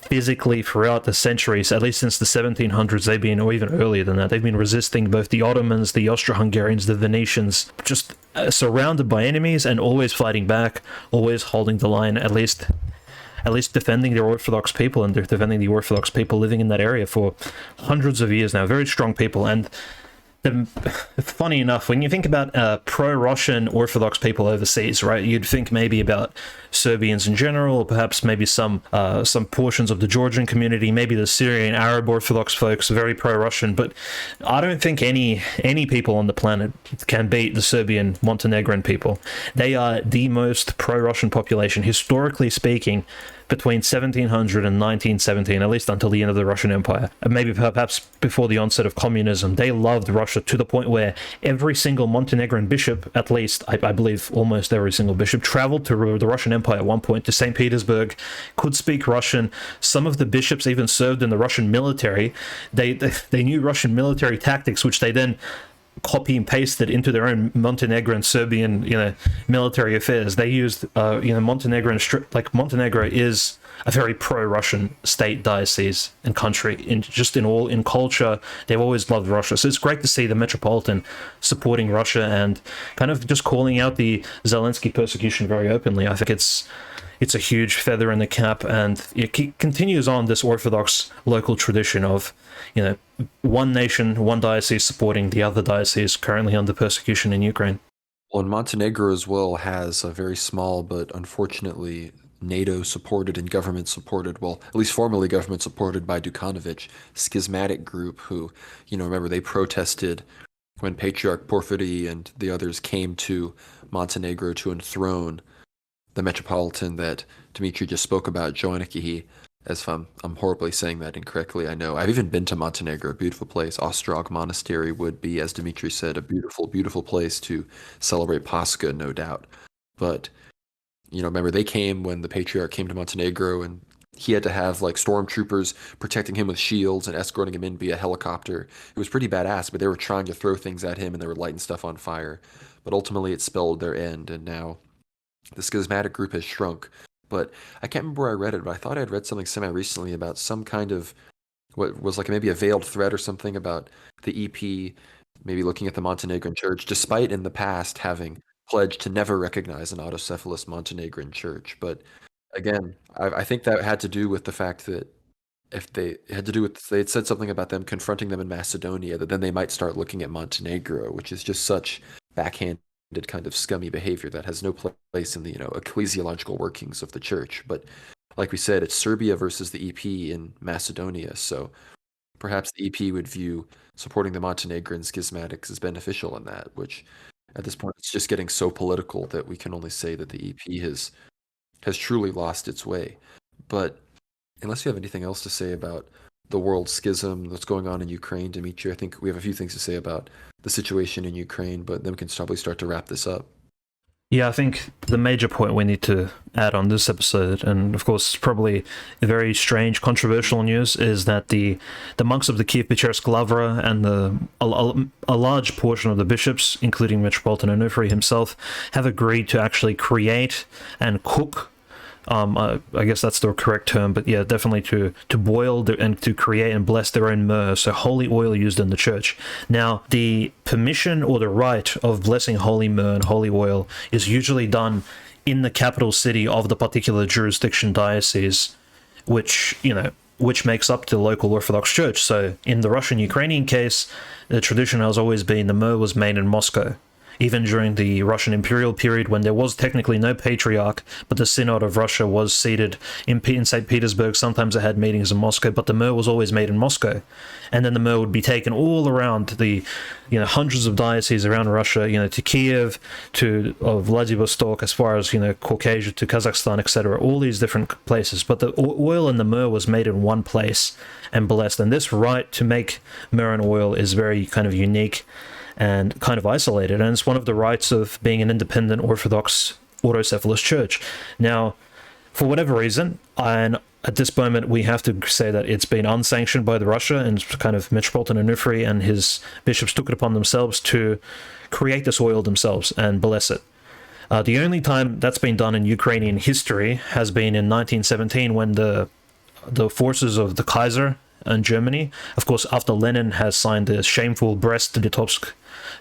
physically throughout the centuries, at least since the 1700s, they've been, or even earlier than that, they've been resisting both the Ottomans, the Austro-Hungarians, the Venetians, just surrounded by enemies and always fighting back, always holding the line, at least at least defending their Orthodox people, and they're defending the Orthodox people living in that area for hundreds of years now. Very strong people. And funny enough, when you think about pro-Russian Orthodox people overseas, right, you'd think maybe about Serbians in general, or perhaps maybe some portions of the Georgian community, maybe the Syrian Arab Orthodox folks, very pro-Russian. But I don't think any people on the planet can beat the Serbian Montenegrin people. They are the most pro-Russian population, historically speaking, between 1700 and 1917, at least until the end of the Russian Empire, and maybe perhaps before the onset of communism. They loved Russia to the point where every single Montenegrin bishop, at least I believe almost every single bishop, traveled to the Russian Empire at one point, to St. Petersburg, could speak Russian. Some of the bishops even served in the Russian military. They knew Russian military tactics, which they then copy and pasted into their own Montenegrin, Serbian, military affairs. They used, Montenegro is a very pro-Russian state, diocese, and country. In culture, they've always loved Russia. So it's great to see the Metropolitan supporting Russia and kind of just calling out the Zelensky persecution very openly. I think it's a huge feather in the cap, and it continues on this Orthodox local tradition of, one nation, one diocese supporting the other diocese currently under persecution in Ukraine. Well, and Montenegro as well has a very small, but unfortunately NATO-supported and government-supported, well, at least formally government-supported by Dukanovic, schismatic group who, remember, they protested when Patriarch Porphyry and the others came to Montenegro to enthrone the Metropolitan that Dmitry just spoke about, Joannikihi, as I'm horribly saying that incorrectly, I know. I've even been to Montenegro, a beautiful place. Ostrog Monastery would be, as Dmitry said, a beautiful, beautiful place to celebrate Pascha, no doubt. But, remember, they came when the Patriarch came to Montenegro, and he had to have, stormtroopers protecting him with shields and escorting him in via helicopter. It was pretty badass, but they were trying to throw things at him, and they were lighting stuff on fire. But ultimately, it spelled their end, and now the schismatic group has shrunk. But I can't remember where I read it, but I thought I had read something semi-recently about some kind of, what was maybe a veiled threat or something about the EP maybe looking at the Montenegrin church, despite in the past having pledged to never recognize an autocephalous Montenegrin church. But again, I think that had to do with the fact that they had said something about them confronting them in Macedonia, that then they might start looking at Montenegro, which is just such backhanded kind of scummy behavior that has no place in the ecclesiological workings of the church. But like we said, it's Serbia versus the EP in Macedonia, so perhaps the EP would view supporting the Montenegrin schismatics as beneficial in that, which at this point it's just getting so political that we can only say that the EP has truly lost its way. But unless you have anything else to say about the world schism that's going on in Ukraine, Dimitri, I think we have a few things to say about the situation in Ukraine, but then we can probably start to wrap this up. Yeah, I think the major point we need to add on this episode, and of course probably a very strange, controversial news, is that the monks of the Kiev-Pechersk Lavra and a large portion of the bishops, including Metropolitan Onufry himself, have agreed to actually create and cook, I guess that's the correct term, but yeah, definitely to boil and to create and bless their own myrrh, so holy oil used in the church. Now, the permission or the rite of blessing holy myrrh and holy oil is usually done in the capital city of the particular jurisdiction diocese, which makes up the local Orthodox Church. So in the Russian-Ukrainian case, the tradition has always been the myrrh was made in Moscow. Even during the Russian imperial period, when there was technically no patriarch, but the Synod of Russia was seated in St. Petersburg. Sometimes they had meetings in Moscow, but the myrrh was always made in Moscow. And then the myrrh would be taken all around the, hundreds of dioceses around Russia, to Kiev, to Vladivostok, as far as, Caucasus, to Kazakhstan, etc., all these different places. But the oil and the myrrh was made in one place and blessed. And this rite to make myrrh and oil is very kind of unique and kind of isolated, and it's one of the rights of being an independent Orthodox autocephalous church. Now, for whatever reason, and at this moment we have to say that it's been unsanctioned by the Russia, and kind of Metropolitan Onufry and his bishops took it upon themselves to create this oil themselves and bless it. The only time that's been done in Ukrainian history has been in 1917, when the forces of the Kaiser and Germany. Of course, after Lenin has signed the shameful Brest-Litovsk,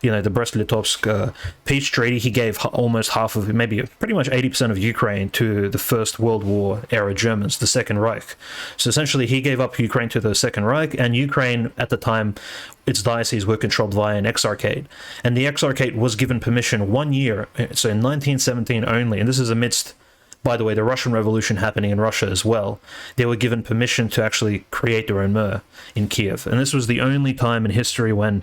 the Brest-Litovsk peace treaty, he gave almost half of, maybe pretty much 80% of Ukraine to the First World War era Germans, the Second Reich. So essentially, he gave up Ukraine to the Second Reich, and Ukraine at the time, its dioceses were controlled via an exarchate, and the exarchate was given permission 1 year, so in 1917 only, and this is amidst, by the way, the Russian Revolution happening in Russia as well. They were given permission to actually create their own myrrh in Kiev. And this was the only time in history when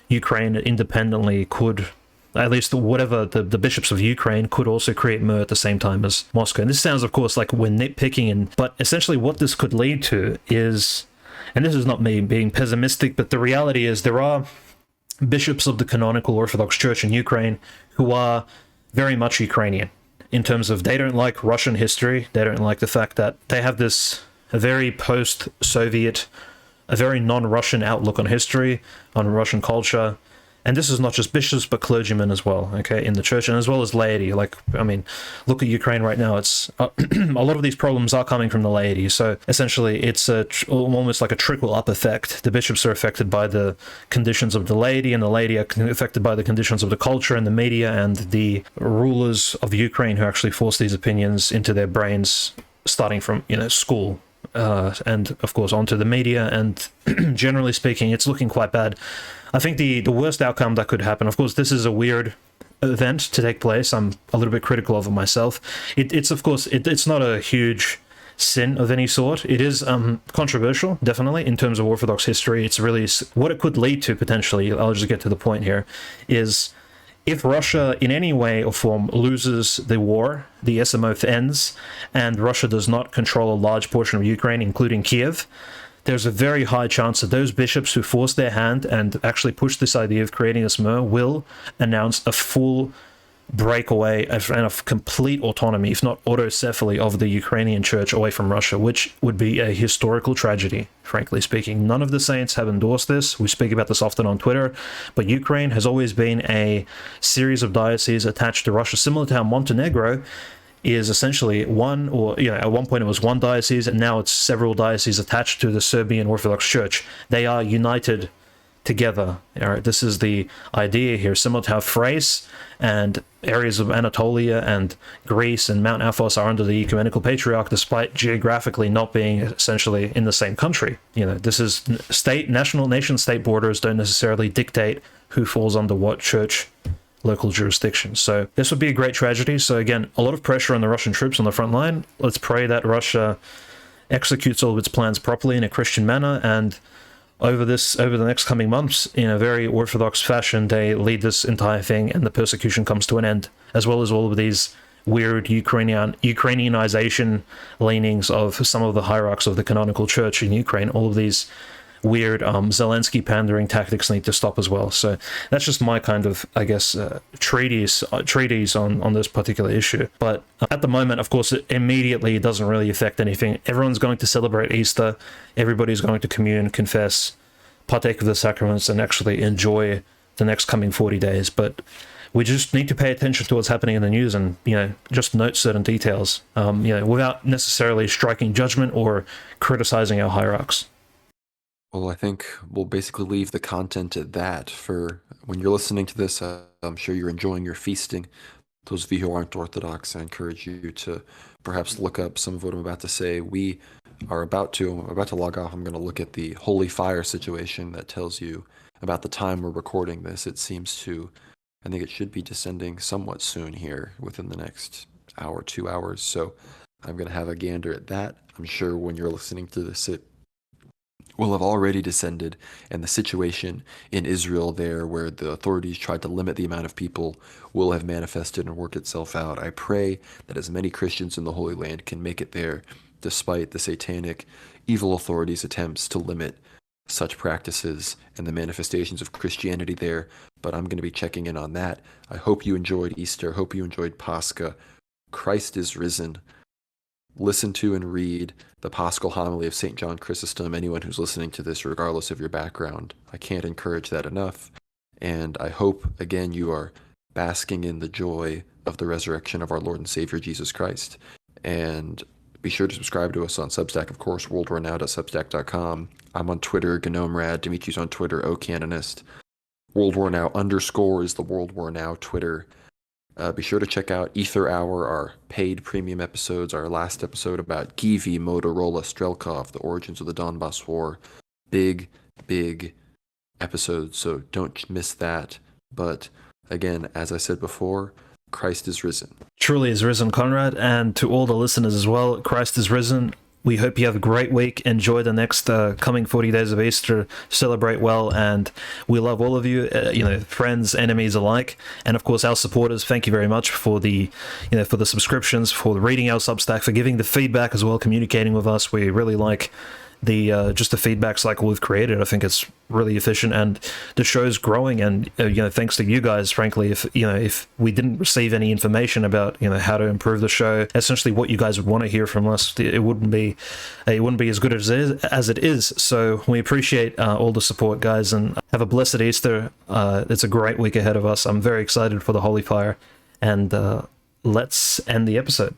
Ukraine independently could, at least whatever the bishops of Ukraine could also create myrrh at the same time as Moscow. And this sounds, of course, like we're nitpicking, but essentially what this could lead to is, and this is not me being pessimistic, but the reality is there are bishops of the canonical Orthodox Church in Ukraine who are very much Ukrainian, in terms of they don't like Russian history. They don't like the fact that they have this a very post-Soviet, a very non-Russian outlook on history, on Russian culture. And this is not just bishops, but clergymen as well, okay, in the church, and as well as laity. Like, I mean, look at Ukraine right now. It's a lot of these problems are coming from the laity. So essentially, it's almost like a trickle-up effect. The bishops are affected by the conditions of the laity, and the laity are affected by the conditions of the culture and the media and the rulers of Ukraine who actually force these opinions into their brains, starting from, school. And of course onto the media, and generally speaking, it's looking quite bad. I think the worst outcome that could happen, of course, this is a weird event to take place. I'm a little bit critical of it myself. It's of course, it's not a huge sin of any sort. It is controversial, definitely, in terms of Orthodox history. It's really what it could lead to potentially. I'll just get to the point here. Is if Russia in any way or form loses the war, the SMO ends, and Russia does not control a large portion of Ukraine, including Kiev, there's a very high chance that those bishops who force their hand and actually push this idea of creating this myrrh will announce a full breakaway and a complete autonomy, if not autocephaly, of the Ukrainian church away from Russia, which would be a historical tragedy, frankly speaking. None of the saints have endorsed this. We speak about this often on Twitter, but Ukraine has always been a series of dioceses attached to Russia, similar to how Montenegro is essentially one, or at one point it was one diocese, and now it's several dioceses attached to the Serbian Orthodox Church. They are united together. All right, this is the idea here, similar to how Thrace and areas of Anatolia and Greece and Mount Athos are under the ecumenical patriarch, despite geographically not being essentially in the same country. This is nation-state borders don't necessarily dictate who falls under what church local jurisdiction. So this would be a great tragedy. So again, a lot of pressure on the Russian troops on the front line. Let's pray that Russia executes all of its plans properly in a Christian manner, and over the next coming months, in a very orthodox fashion, they lead this entire thing and the persecution comes to an end, as well as all of these weird Ukrainianization leanings of some of the hierarchs of the canonical church in Ukraine. All of these weird Zelensky pandering tactics need to stop as well. So that's just my kind of, I guess, treatise on this particular issue. But at the moment, of course, it immediately doesn't really affect anything. Everyone's going to celebrate Easter. Everybody's going to commune, confess, partake of the sacraments, and actually enjoy the next coming 40 days. But we just need to pay attention to what's happening in the news and, just note certain details, without necessarily striking judgment or criticizing our hierarchs. Well, I think we'll basically leave the content at that. For when you're listening to this, I'm sure you're enjoying your feasting. Those of you who aren't Orthodox, I encourage you to perhaps look up some of what I'm about to say. I'm about to log off. I'm going to look at the Holy Fire situation that tells you about the time we're recording this. I think it should be descending somewhat soon here within the next hour, 2 hours. So I'm going to have a gander at that. I'm sure when you're listening to this, it will have already descended, and the situation in Israel there, where the authorities tried to limit the amount of people, will have manifested and worked itself out. I pray that as many Christians in the Holy Land can make it there, despite the satanic, evil authorities' attempts to limit such practices and the manifestations of Christianity there. But I'm going to be checking in on that. I hope you enjoyed Easter. Hope you enjoyed Pascha. Christ is risen. Listen to and read the Paschal Homily of St. John Chrysostom. Anyone who's listening to this, regardless of your background, I can't encourage that enough. And I hope, again, you are basking in the joy of the resurrection of our Lord and Savior Jesus Christ. And Be sure to subscribe to us on Substack, of course, worldwarnow.substack.com. I'm on Twitter, GnomeRad. Dimitri's on Twitter, OCanonist. World War Now _ is the World War Now Twitter. Be sure to check out Ether Hour, our paid premium episodes. Our last episode about Givi, Motorola, Strelkov, the origins of the Donbass War. Big episodes, so don't miss that. But again, as I said before, Christ is risen. Truly is risen, Conrad, and to all the listeners as well, Christ is risen. We hope you have a great week. Enjoy the next coming 40 days of Easter. Celebrate well, and we love all of you, friends, enemies alike, and of course our supporters. Thank you very much for the, for the subscriptions, for reading our Substack, for giving the feedback as well, communicating with us. We really like the just the feedback cycle we've created. I think it's really efficient, and the show's growing. And thanks to you guys, frankly, if we didn't receive any information about how to improve the show, essentially what you guys would want to hear from us, it wouldn't be as good as it is. So we appreciate all the support, guys, and have a blessed Easter. It's a great week ahead of us. I'm very excited for the Holy Fire, and let's end the episode.